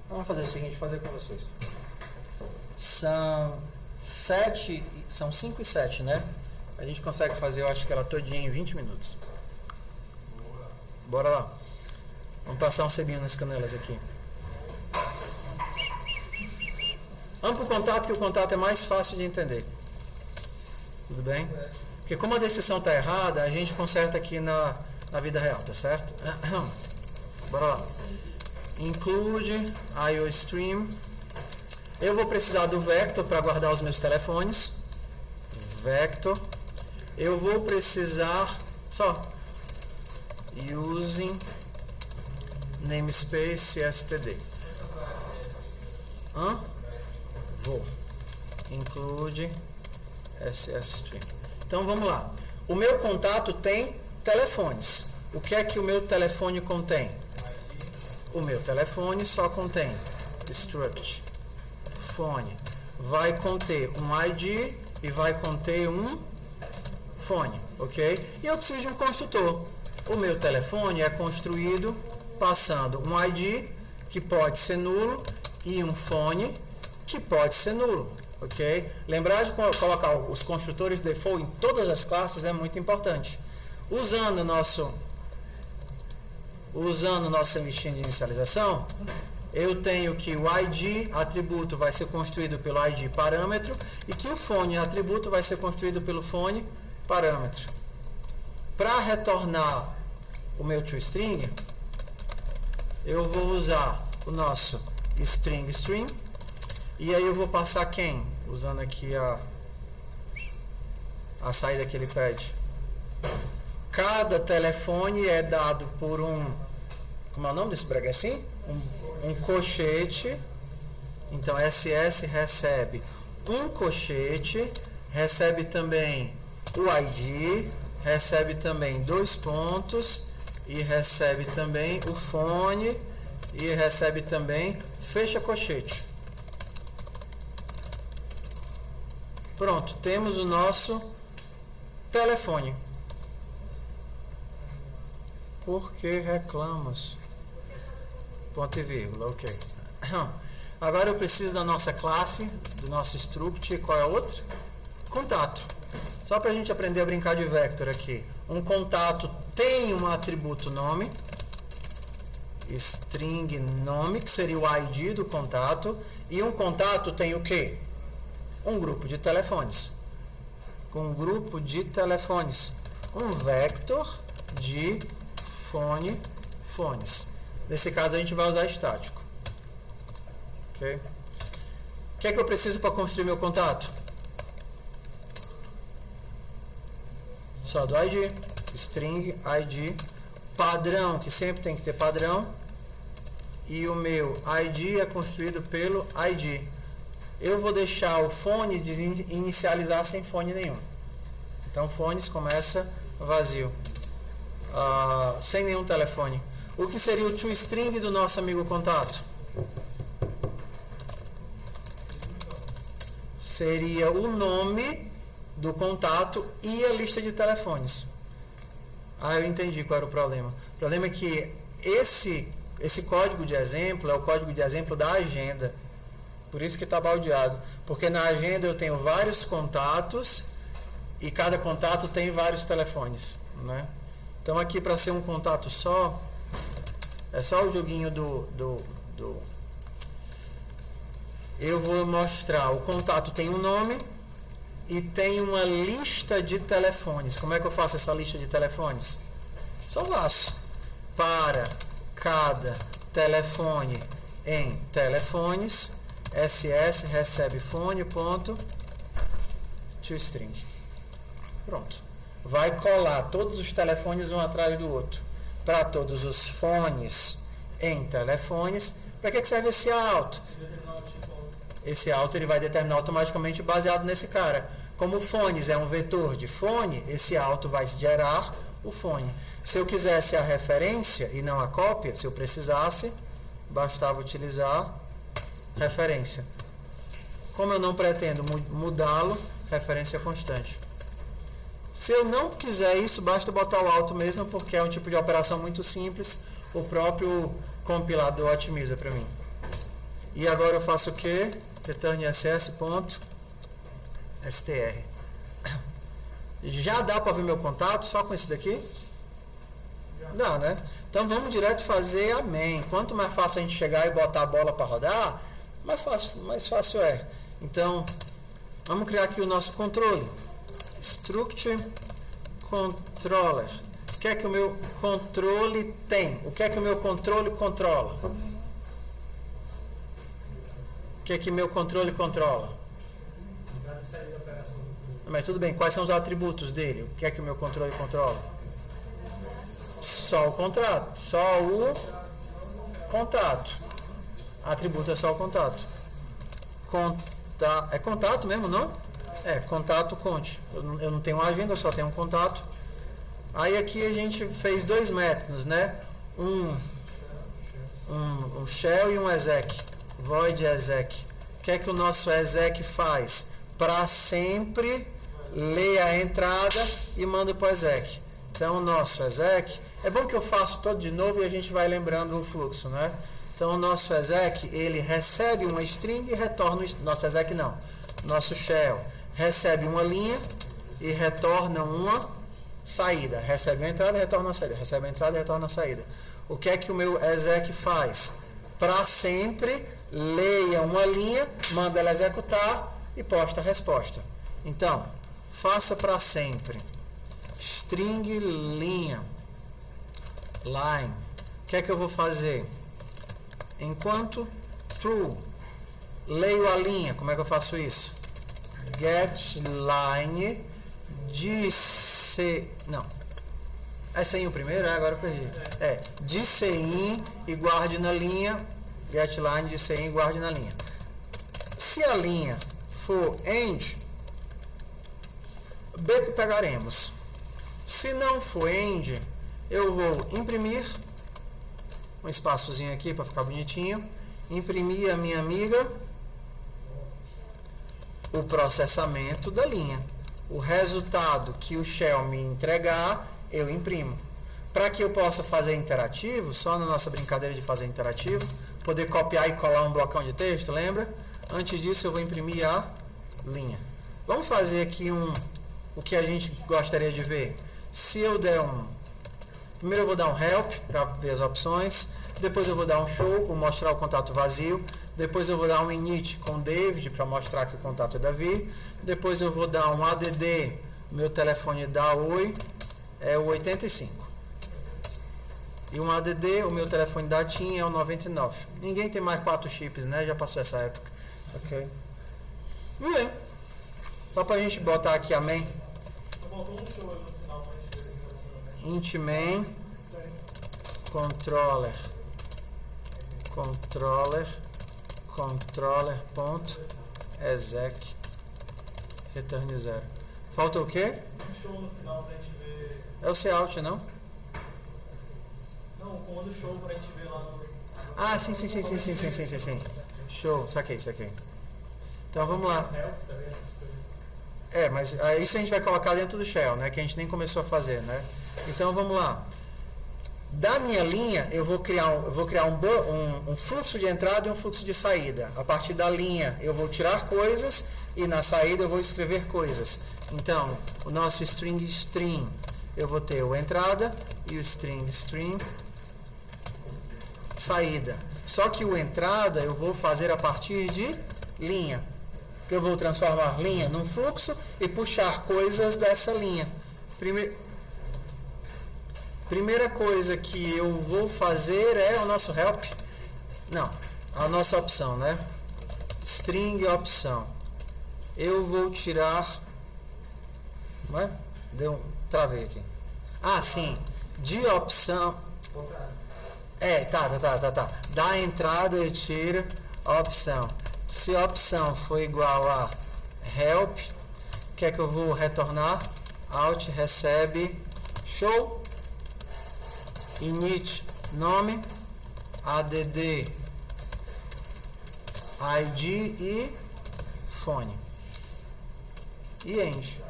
Vamos fazer o seguinte, vou fazer com vocês. São 5 e 7, né? A gente consegue fazer, eu acho que ela todinha em 20 minutos. Bora lá. Vamos passar um sebinho nas canelas aqui. Vamos para o contato, que o contato é mais fácil de entender. Tudo bem? Porque como a descrição está errada, a gente conserta aqui na vida real, tá certo? Bora lá. Include IOStream. Eu vou precisar do vector para guardar os meus telefones. Vector. Eu vou precisar só using namespace std. Vou. Include ssstring. Então vamos lá. O meu contato tem telefones. O que é que o meu telefone contém? O meu telefone só contém struct phone. Vai conter um ID e vai conter um fone, ok? E eu preciso de um construtor. O meu telefone é construído passando um ID que pode ser nulo e um fone que pode ser nulo, ok? Lembrar de colocar os construtores default em todas as classes é muito importante. Usando nossa listinha de inicialização, eu tenho que o ID atributo vai ser construído pelo ID parâmetro e que o fone atributo vai ser construído pelo fone parâmetro. Para retornar o meu toString, eu vou usar o nosso string. E aí eu vou passar quem? Usando aqui a saída que ele pede. Cada telefone é dado por como é o nome desse brega assim? Um colchete. Então SS recebe um colchete, recebe também o ID, recebe também 2 pontos e recebe também o fone e recebe também fecha colchete. Pronto, temos o nosso telefone. Por que reclamas? Ponto e vírgula, ok. Agora eu preciso da nossa classe, do nosso struct. Qual é a outra? Contato. Só para a gente aprender a brincar de vector aqui. Um contato tem um atributo nome, string nome, que seria o ID do contato. E um contato tem o quê? Um grupo de telefones. Com um grupo de telefones. Um vector de fones. Nesse caso a gente vai usar estático. Ok? O que é que eu preciso para construir meu contato? só do ID, string ID, padrão, que sempre tem que ter padrão, e o meu ID é construído pelo ID. Eu vou deixar o fones inicializar sem fone nenhum. Então fones começa vazio, sem nenhum telefone. O que seria o toString do nosso amigo contato? Seria o nome do contato e a lista de telefones. Eu entendi qual era o problema. O problema é que esse código de exemplo é o código de exemplo da agenda. Por isso que está baldeado. Porque na agenda eu tenho vários contatos e cada contato tem vários telefones, né? Então aqui, para ser um contato só, é só o joguinho eu vou mostrar, o contato tem um nome e tem uma lista de telefones. Como é que eu faço essa lista de telefones? Só laço. Para cada telefone em telefones, ss recebe fone ponto toString. Pronto. Vai colar todos os telefones um atrás do outro. Para todos os fones em telefones. Para que serve esse auto? Esse auto ele vai determinar automaticamente baseado nesse cara. Como fones é um vetor de fone, esse auto vai gerar o fone. Se eu quisesse a referência e não a cópia, se eu precisasse, bastava utilizar referência. Como eu não pretendo mudá-lo, referência constante. Se eu não quiser isso, basta botar o auto mesmo, porque é um tipo de operação muito simples. O próprio compilador otimiza para mim. E agora eu faço o que? Return ss.str. Já dá para ver meu contato só com isso daqui? Dá, né? Então vamos direto fazer a main. Quanto mais fácil a gente chegar e botar a bola para rodar, mais fácil é. Então, vamos criar aqui o nosso controle. Struct controller. O que é que o meu controle tem? O que é que o meu controle controla? O que é que meu controle controla? Mas tudo bem, quais são os atributos dele? O que é que o meu controle controla? Só o contrato. Só o contato. Atributo é só o contato. É contato mesmo, não? É, contato conte. Eu não tenho uma agenda, eu só tenho um contato. Aí aqui a gente fez dois métodos, né? Um shell e um exec. Void exec. O que é que o nosso exec faz? Para sempre lê a entrada e manda para o exec. Então o nosso exec, é bom que eu faço todo de novo e a gente vai lembrando o fluxo, né? Então o nosso exec, ele recebe uma string e retorna, nosso exec não, nosso shell recebe uma linha e retorna uma saída, recebe uma entrada e retorna uma saída, recebe uma entrada e retorna uma saída. O que é que o meu exec faz? Para sempre, leia uma linha, manda ela executar e posta a resposta. Então, faça para sempre. String linha. Line. O que é que eu vou fazer? Enquanto true, leio a linha. Como é que eu faço isso? Get line não. É sem o primeiro? Agora eu perdi. De CIN e guarde na linha. Get line de CIN e guarde na linha. Se a linha for end, B que pegaremos. Se não for end, eu vou imprimir um espaçozinho aqui para ficar bonitinho. Imprimir a minha amiga o processamento da linha. O resultado que o shell me entregar, eu imprimo. Para que eu possa fazer interativo, só na nossa brincadeira de fazer interativo, poder copiar e colar um blocão de texto, lembra? Antes disso eu vou imprimir a linha. Vamos fazer aqui o que a gente gostaria de ver. Se eu der primeiro eu vou dar um help para ver as opções, depois eu vou dar um show, vou mostrar o contato vazio, depois eu vou dar um init com David para mostrar que o contato é Davi, depois eu vou dar um add, meu telefone da Oi é o 85. E um add, o meu telefone da TIM é o 99. Ninguém tem mais 4 chips, né? Já passou essa época. Ok. Muito bem. Só pra gente botar aqui a main. Faltou um show aí no final. int main controller ponto exec return 0. Falta o quê? Um show no final pra gente ver. É o cout, não? Não, o comando show pra gente ver lá no. Ah, sim. Show, saquei. Então vamos lá. Help, tá vendo? Mas isso a gente vai colocar dentro do shell, né? Que a gente nem começou a fazer, né? Então vamos lá. Da minha linha, eu vou criar um fluxo de entrada e um fluxo de saída. A partir da linha, eu vou tirar coisas e na saída eu vou escrever coisas. Então, o nosso string, eu vou ter o entrada e o string saída. Só que o entrada eu vou fazer a partir de linha. Eu vou transformar linha num fluxo e puxar coisas dessa linha. Primeira coisa que eu vou fazer é o nosso help. Não, a nossa opção, né? String opção. Eu vou tirar... Não é? Travei aqui. Ah, sim. De opção... Tá. Da entrada eu tiro a opção. Se a opção for igual a help, o que é que eu vou retornar? Out recebe show, init nome, add id e fone. E end.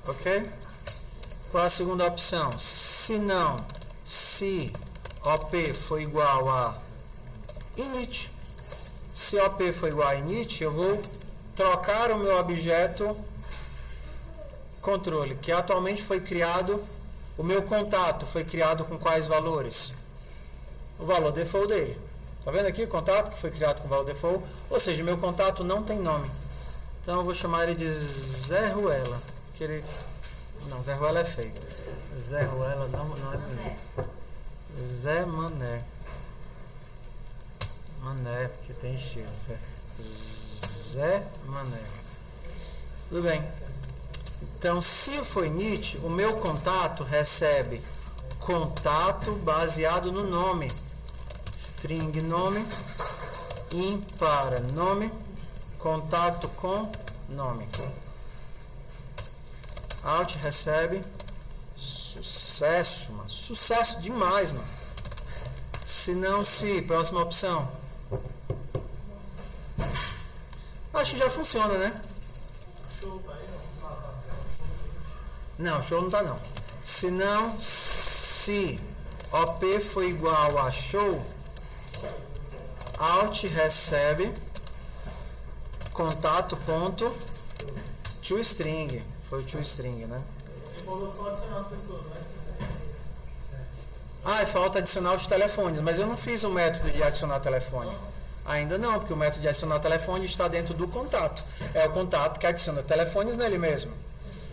Ok? Qual a segunda opção? Se op for igual a init. Se op for igual a init, eu vou trocar o meu objeto controle, que atualmente foi criado, o meu contato foi criado com quais valores? O valor default dele. Tá vendo aqui o contato que foi criado com o valor default? Ou seja, o meu contato não tem nome. Então eu vou chamar ele de Zé Ruela. Não, Zé Ruela é feio. Zé Ruela não é bonito. Zé Mané. Mané, porque tem estilo. Zé Mané. Tudo bem. Então, se for init, o meu contato recebe contato baseado no nome. String nome, in para nome, contato com nome. Out recebe sucesso, mano. Sucesso demais, mano. Se não, próxima opção. Acho que já funciona, né? Show tá aí, não? Não, show não tá não. Se não, se op for igual a show, out recebe contato ponto toString. Foi o toString, né? Ele falou só adicionar as pessoas, né? Ah, falta adicionar os telefones, mas eu não fiz o método de adicionar telefone. Ainda não, porque o método de adicionar telefone está dentro do contato. É o contato que adiciona telefones nele mesmo.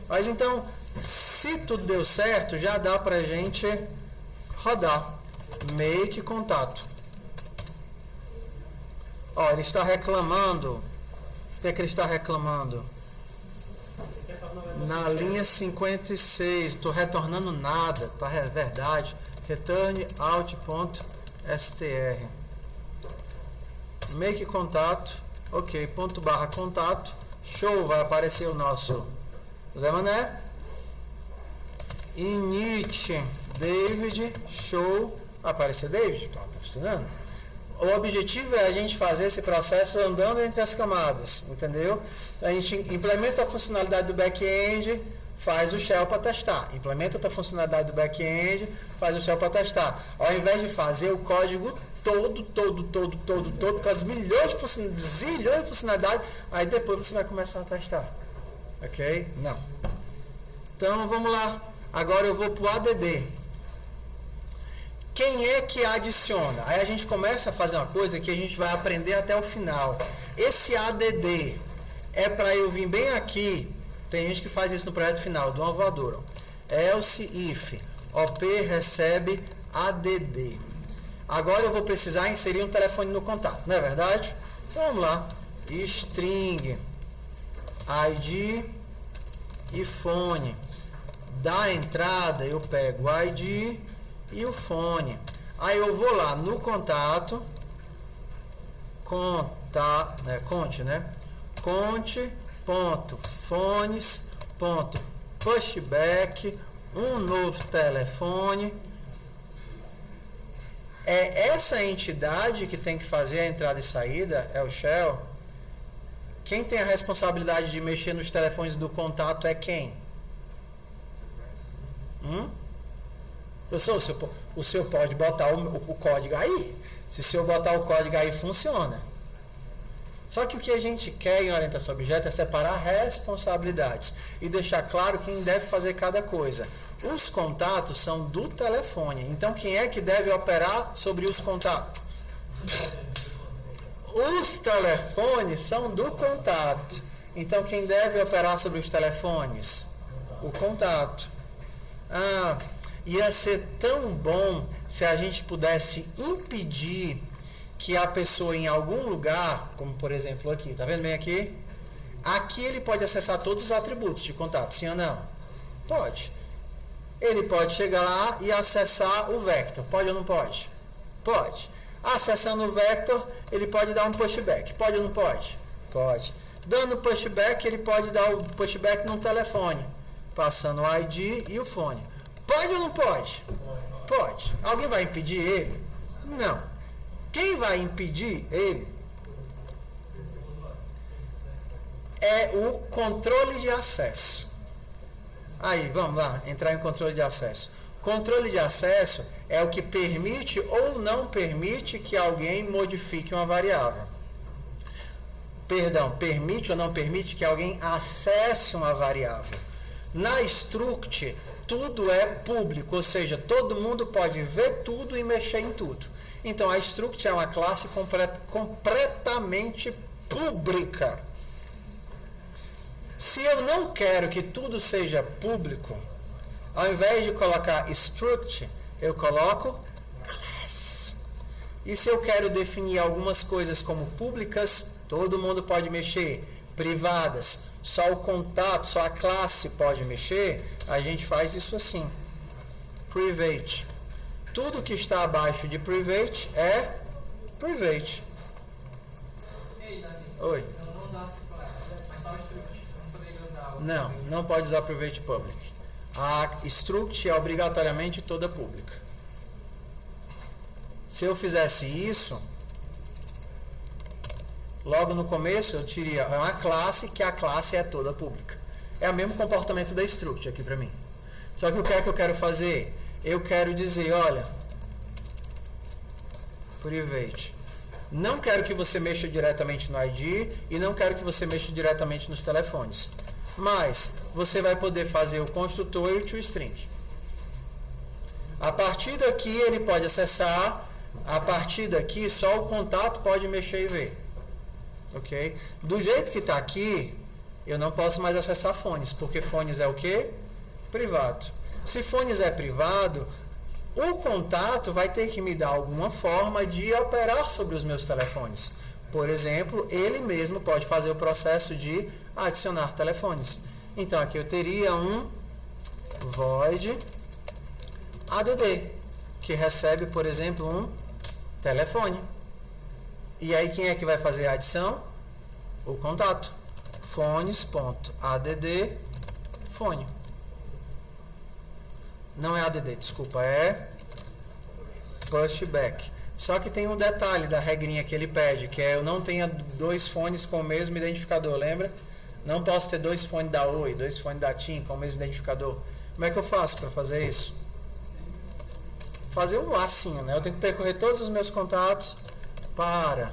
Mas então, se tudo deu certo, já dá pra gente rodar. Make contato. Ó, ele está reclamando. O que é que ele está reclamando? Na linha 56, estou retornando nada, tá? É verdade. Return out.str. Make contato. Ok, ponto barra contato. Show, vai aparecer o nosso Zé Mané. Init David. Show. Vai aparecer David? Tá funcionando. O objetivo é a gente fazer esse processo andando entre as camadas, entendeu? A gente implementa a funcionalidade do back-end, faz o shell para testar. Implementa outra funcionalidade do back-end, faz o shell para testar. Ao invés de fazer o código todo, com as zilhões de funcionalidades, aí depois você vai começar a testar. Ok? Não. Então, vamos lá. Agora eu vou para o ADD. Quem é que adiciona? Aí a gente começa a fazer uma coisa que a gente vai aprender até o final. Esse ADD é para eu vir bem aqui. Tem gente que faz isso no projeto final, do uma voadora. Else if op recebe ADD. Agora eu vou precisar inserir um telefone no contato, não é verdade? Então vamos lá. String ID e fone. Da entrada eu pego o ID e o fone. Aí eu vou lá no contato, conte.fones.pushback, um novo telefone. É essa entidade que tem que fazer a entrada e saída, é o shell. Quem tem a responsabilidade de mexer nos telefones do contato é quem? Professor, o senhor pode botar o código aí. Se o senhor botar o código aí, funciona. Só que o que a gente quer em orientação a objeto é separar responsabilidades e deixar claro quem deve fazer cada coisa. Os contatos são do telefone. Então, quem é que deve operar sobre os contatos? Os telefones são do contato. Então, quem deve operar sobre os telefones? O contato. Ia ser tão bom se a gente pudesse impedir que a pessoa em algum lugar, como por exemplo aqui, tá vendo bem aqui? Aqui ele pode acessar todos os atributos de contato, sim ou não? Pode. Ele pode chegar lá e acessar o vector, pode ou não pode? Pode. Acessando o vector, ele pode dar um pushback, pode ou não pode? Pode. Dando pushback, ele pode dar o pushback no telefone, passando o ID e o fone. Pode ou não pode? Pode. Alguém vai impedir ele? Não. Quem vai impedir ele é o controle de acesso. Aí, vamos lá, entrar em controle de acesso. Controle de acesso é o que permite ou não permite que alguém modifique uma variável. Perdão, permite ou não permite que alguém acesse uma variável. Na struct, tudo é público, ou seja, todo mundo pode ver tudo e mexer em tudo. Então, a struct é uma classe completamente pública. Se eu não quero que tudo seja público, ao invés de colocar struct, eu coloco class. E se eu quero definir algumas coisas como públicas, todo mundo pode mexer. Privadas, só o contato, só a classe pode mexer, a gente faz isso assim. Private. Tudo que está abaixo de private é private. Ei, Davi, Oi. se eu não usasse mas só o struct, não poderia usar o... Não pode usar private public. A struct é obrigatoriamente toda pública. Se eu fizesse isso, logo no começo eu teria uma classe que a classe é toda pública. É o mesmo comportamento da struct aqui para mim. Só que o que é que eu quero fazer? Eu quero dizer, olha, private. Não quero que você mexa diretamente no ID e não quero que você mexa diretamente nos telefones. Mas você vai poder fazer o construtor e o toString. A partir daqui ele pode acessar, a partir daqui só o contato pode mexer e ver. Ok? Do jeito que está aqui, eu não posso mais acessar fones, porque fones é o quê? Privado. Se fones é privado, o contato vai ter que me dar alguma forma de operar sobre os meus telefones. Por exemplo, ele mesmo pode fazer o processo de adicionar telefones. Então, aqui eu teria um void add, que recebe, por exemplo, um telefone. E aí, quem é que vai fazer a adição? O contato. Fones.add fone. Não é add, desculpa, é pushback. Só que tem um detalhe da regrinha que ele pede, que é eu não tenha dois fones com o mesmo identificador, lembra? Não posso ter dois fones da Oi, dois fones da TIM com o mesmo identificador. Como é que eu faço para fazer isso? Fazer um lacinho, né? Eu tenho que percorrer todos os meus contatos para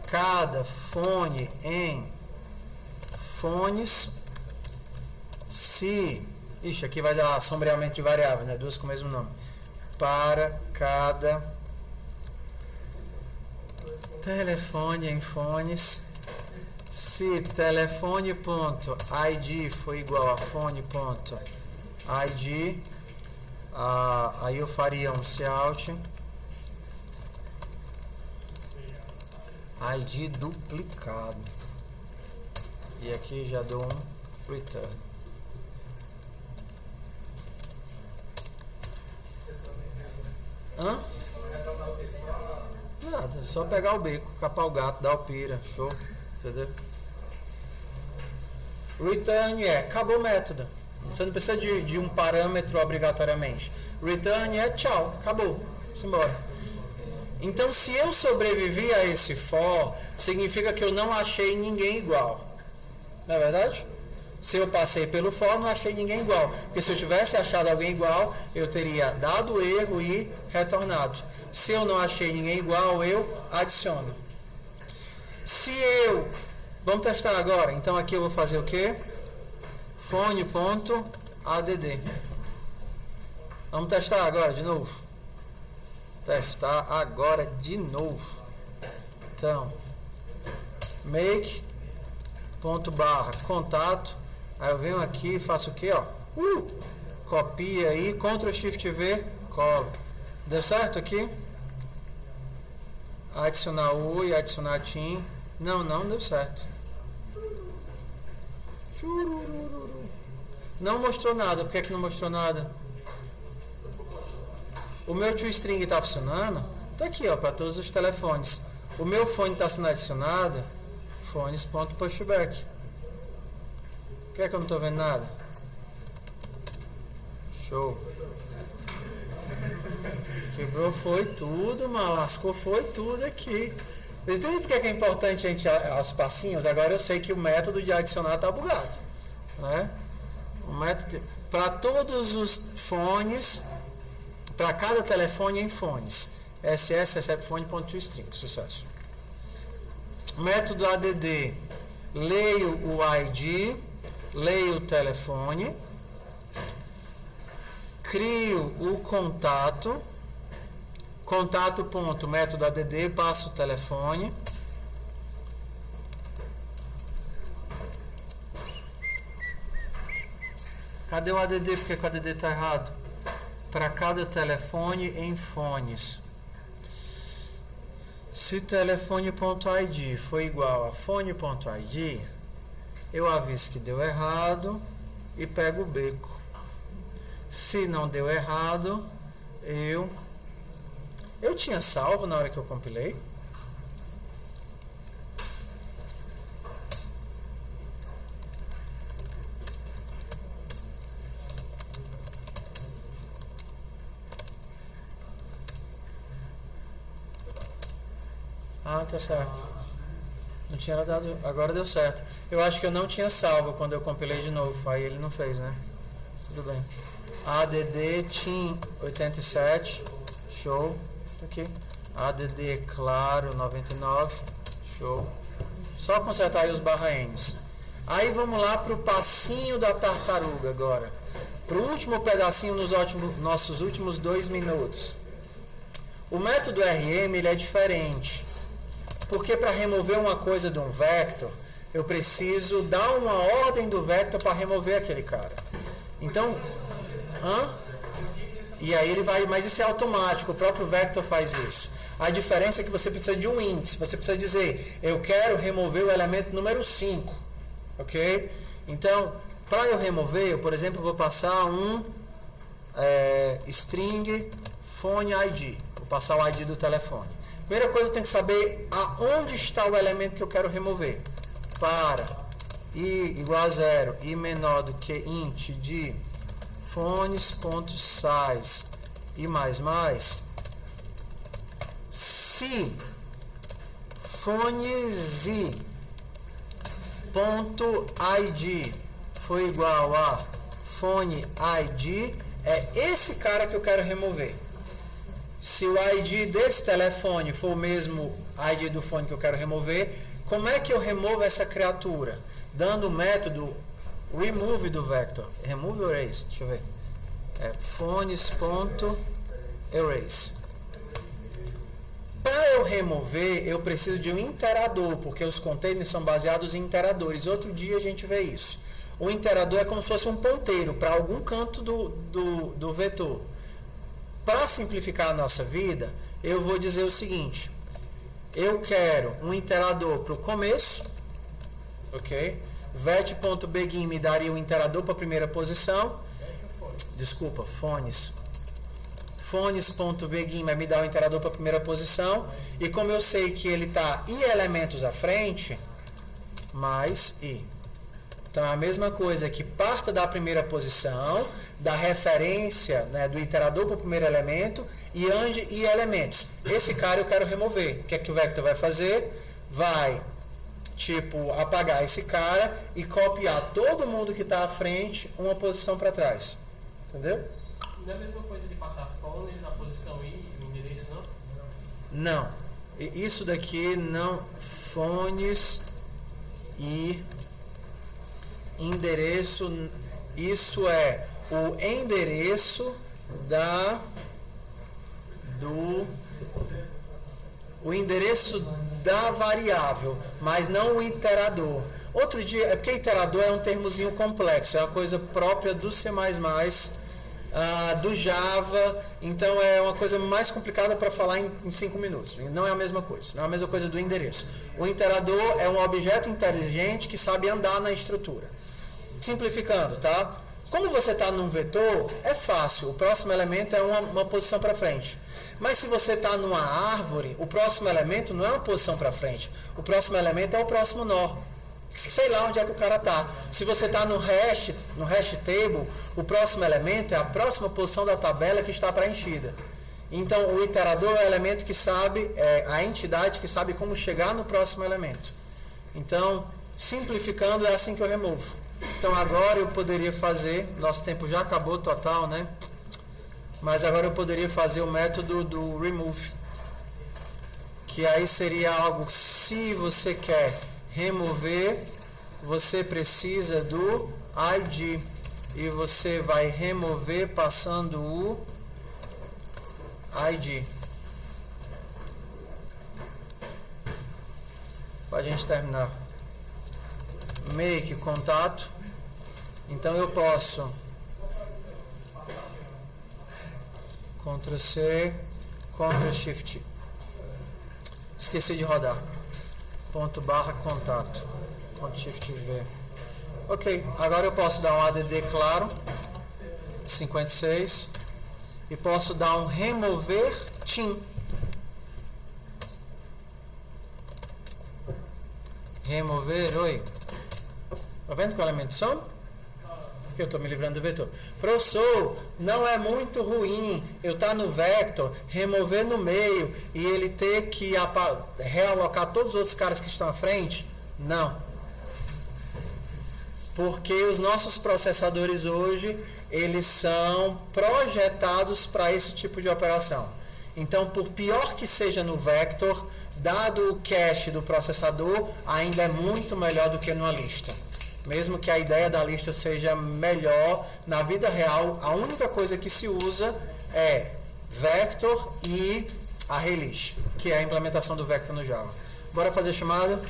cada fone em fones se... Ixi, aqui vai dar sombreamento de variável, né? Duas com o mesmo nome. Para cada telefone em fones, se telefone.id for igual a fone.id, aí eu faria um cout ID duplicado. E aqui já dou um return. Hã? Nada, é só pegar o beco, capar o gato, dar o pira, show, entendeu? Return acabou o método. Você não precisa de um parâmetro obrigatoriamente. Return tchau, acabou, simbora. Então, se eu sobrevivi a esse for, significa que eu não achei ninguém igual. Não é verdade? Se eu passei pelo for, não achei ninguém igual. Porque se eu tivesse achado alguém igual, eu teria dado o erro e retornado. Se eu não achei ninguém igual, eu adiciono. Se eu... Vamos testar agora. Então aqui eu vou fazer o quê? Phone.add. Vamos testar agora de novo. Testar agora de novo. Então, make.barra contato. Aí eu venho aqui e faço o quê? Ó? Copia aí, Ctrl Shift V, colo. Deu certo aqui? Adicionar e adicionar team. Não deu certo. Não mostrou nada. Por que não mostrou nada? O meu toString está funcionando. Está aqui, ó, para todos os telefones. O meu fone está sendo adicionado. Phones.pushback. Por que eu não estou vendo nada? Show. Quebrou foi tudo, mano. Lascou foi tudo aqui. Entende por que é importante a gente aos passinhos? Agora eu sei que o método de adicionar está bugado, né? O método para todos os fones, para cada telefone em fones. SS recebe phone.toString. Sucesso. Método add. Leio o ID, leio o telefone, crio o contato. Contato ponto, método add, passo o telefone. Cadê o add? Porque o add está errado. Para cada telefone em fones. Se telefone.id for igual a fone.id, eu aviso que deu errado e pego o beco. Se não deu errado, eu tinha salvo na hora que eu compilei. Ah, tá certo. Não tinha dado, agora deu certo. Eu acho que eu não tinha salvo quando eu compilei de novo, aí ele não fez, né? Tudo bem. add team 87, show. Aqui, add claro 99, show. Só consertar aí os /ns. Aí vamos lá para o passinho da tartaruga agora. Para o último pedacinho nos nossos últimos 2 minutos. O método RM ele é diferente. Porque para remover uma coisa de um vector, eu preciso dar uma ordem do vector para remover aquele cara. Então, e aí ele vai, mas isso é automático, o próprio vector faz isso. A diferença é que você precisa de um índice, você precisa dizer, eu quero remover o elemento número 5, ok? Então, para eu remover, eu, por exemplo, vou passar um string phone ID, vou passar o ID do telefone. Primeira coisa, eu tenho que saber aonde está o elemento que eu quero remover. Para i igual a 0, i menor do que int de phones.size e mais, se phones.id for igual a phone ID, é esse cara que eu quero remover. Se o ID desse telefone for o mesmo ID do fone que eu quero remover, como é que eu removo essa criatura? Dando o método remove do vector. Remove ou erase? Deixa eu ver. Phones.erase. Para eu remover, eu preciso de um interador, porque os containers são baseados em interadores. Outro dia a gente vê isso. O interador é como se fosse um ponteiro para algum canto do vetor. Para simplificar a nossa vida, eu vou dizer o seguinte. Eu quero um interador para o começo, ok? vet.begin me daria um interador para a primeira posição. Desculpa, Phones.begin vai me dar o iterador para a primeira posição. E como eu sei que ele está i elementos à frente, mais i. Então, é a mesma coisa que parta da primeira posição, da referência, né, do iterador para o primeiro elemento, e ande i elementos. Esse cara eu quero remover. O que é que o vector vai fazer? Vai, apagar esse cara e copiar todo mundo que está à frente uma posição para trás. Entendeu? Não é a mesma coisa de passar phone na posição i, no endereço, não? Não. Isso daqui não. Phones e endereço. Isso é o endereço o endereço da variável, mas não o iterador. Outro dia, é porque iterador é um termozinho complexo, é uma coisa própria do C++, do Java, então é uma coisa mais complicada para falar em 5 minutos. Não é a mesma coisa, não é a mesma coisa do endereço. O iterador é um objeto inteligente que sabe andar na estrutura. Simplificando, tá? Como você está num vetor, é fácil, o próximo elemento é uma posição para frente. Mas se você está numa árvore, o próximo elemento não é uma posição para frente, o próximo elemento é o próximo nó. Sei lá onde é que o cara está. Se você está no hash table, o próximo elemento é a próxima posição da tabela que está preenchida. Então, o iterador é o elemento que sabe, a entidade que sabe como chegar no próximo elemento. Então, simplificando, é assim que eu removo. Então, agora eu poderia fazer, nosso tempo já acabou total, né? Mas agora eu poderia fazer o método do remove. Que aí seria algo, se você quer remover, você precisa do ID e você vai remover passando o ID. Para a gente terminar, make contato. Então eu posso Ctrl C, Ctrl Shift. Esqueci de rodar. /contato. Ctrl Shift V. Ok, agora eu posso dar um add claro 56 e posso dar um remover team. Remover, oi. Tá vendo que o elemento some? Porque eu estou me livrando do vetor. Professor, não é muito ruim eu estar no vector, remover no meio e ele ter que realocar todos os outros caras que estão à frente? Não. Porque os nossos processadores hoje, eles são projetados para esse tipo de operação. Então, por pior que seja no vector, dado o cache do processador, ainda é muito melhor do que numa lista. Mesmo que a ideia da lista seja melhor, na vida real, a única coisa que se usa é vector e array list, que é a implementação do vector no Java. Bora fazer chamada?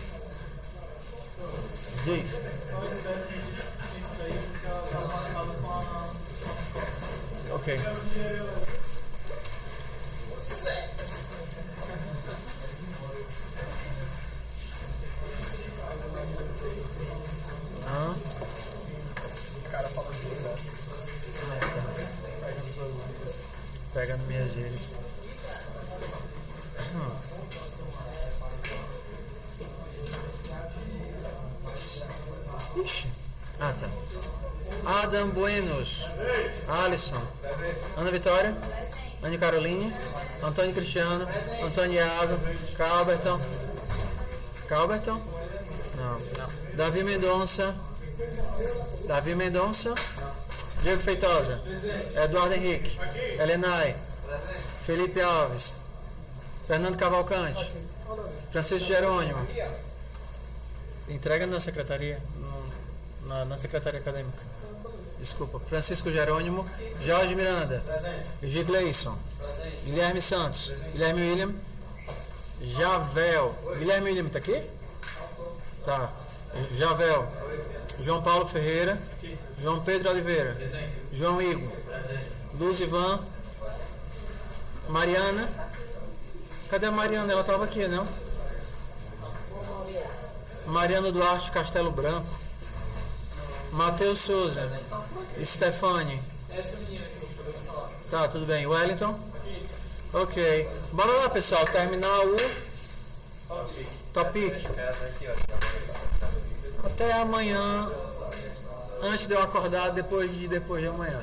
Diz. Só espero que isso aí, porque ela fala com a... Ok. O cara falando de sucesso. Pega no minhas gírias. Ixi. Ah, tá. Adam Buenos. Alisson. Ana Vitória. Anne Caroline. Antônio Cristiano. Antônio Iago. Calberton. Calberton? Não. Davi Mendonça. Davi Mendonça. Diego Feitosa. Eduardo Henrique. Elenay. Felipe Alves. Fernando Cavalcante. Francisco Jerônimo. Entrega na secretaria. Na secretaria acadêmica. Desculpa. Francisco Jerônimo. Jorge Miranda. Gigleison. Guilherme Santos. Guilherme William. Javel. Guilherme William tá aqui? Tá. Javel. João Paulo Ferreira. João Pedro Oliveira. João Igor. Luzivan. Mariana. Cadê a Mariana? Ela estava aqui, não? Mariana Duarte Castelo Branco. Matheus Souza. Stefani. Tá, tudo bem. Wellington. Ok. Bora lá, pessoal, terminar o topic. Até amanhã, antes de eu acordar, depois de amanhã.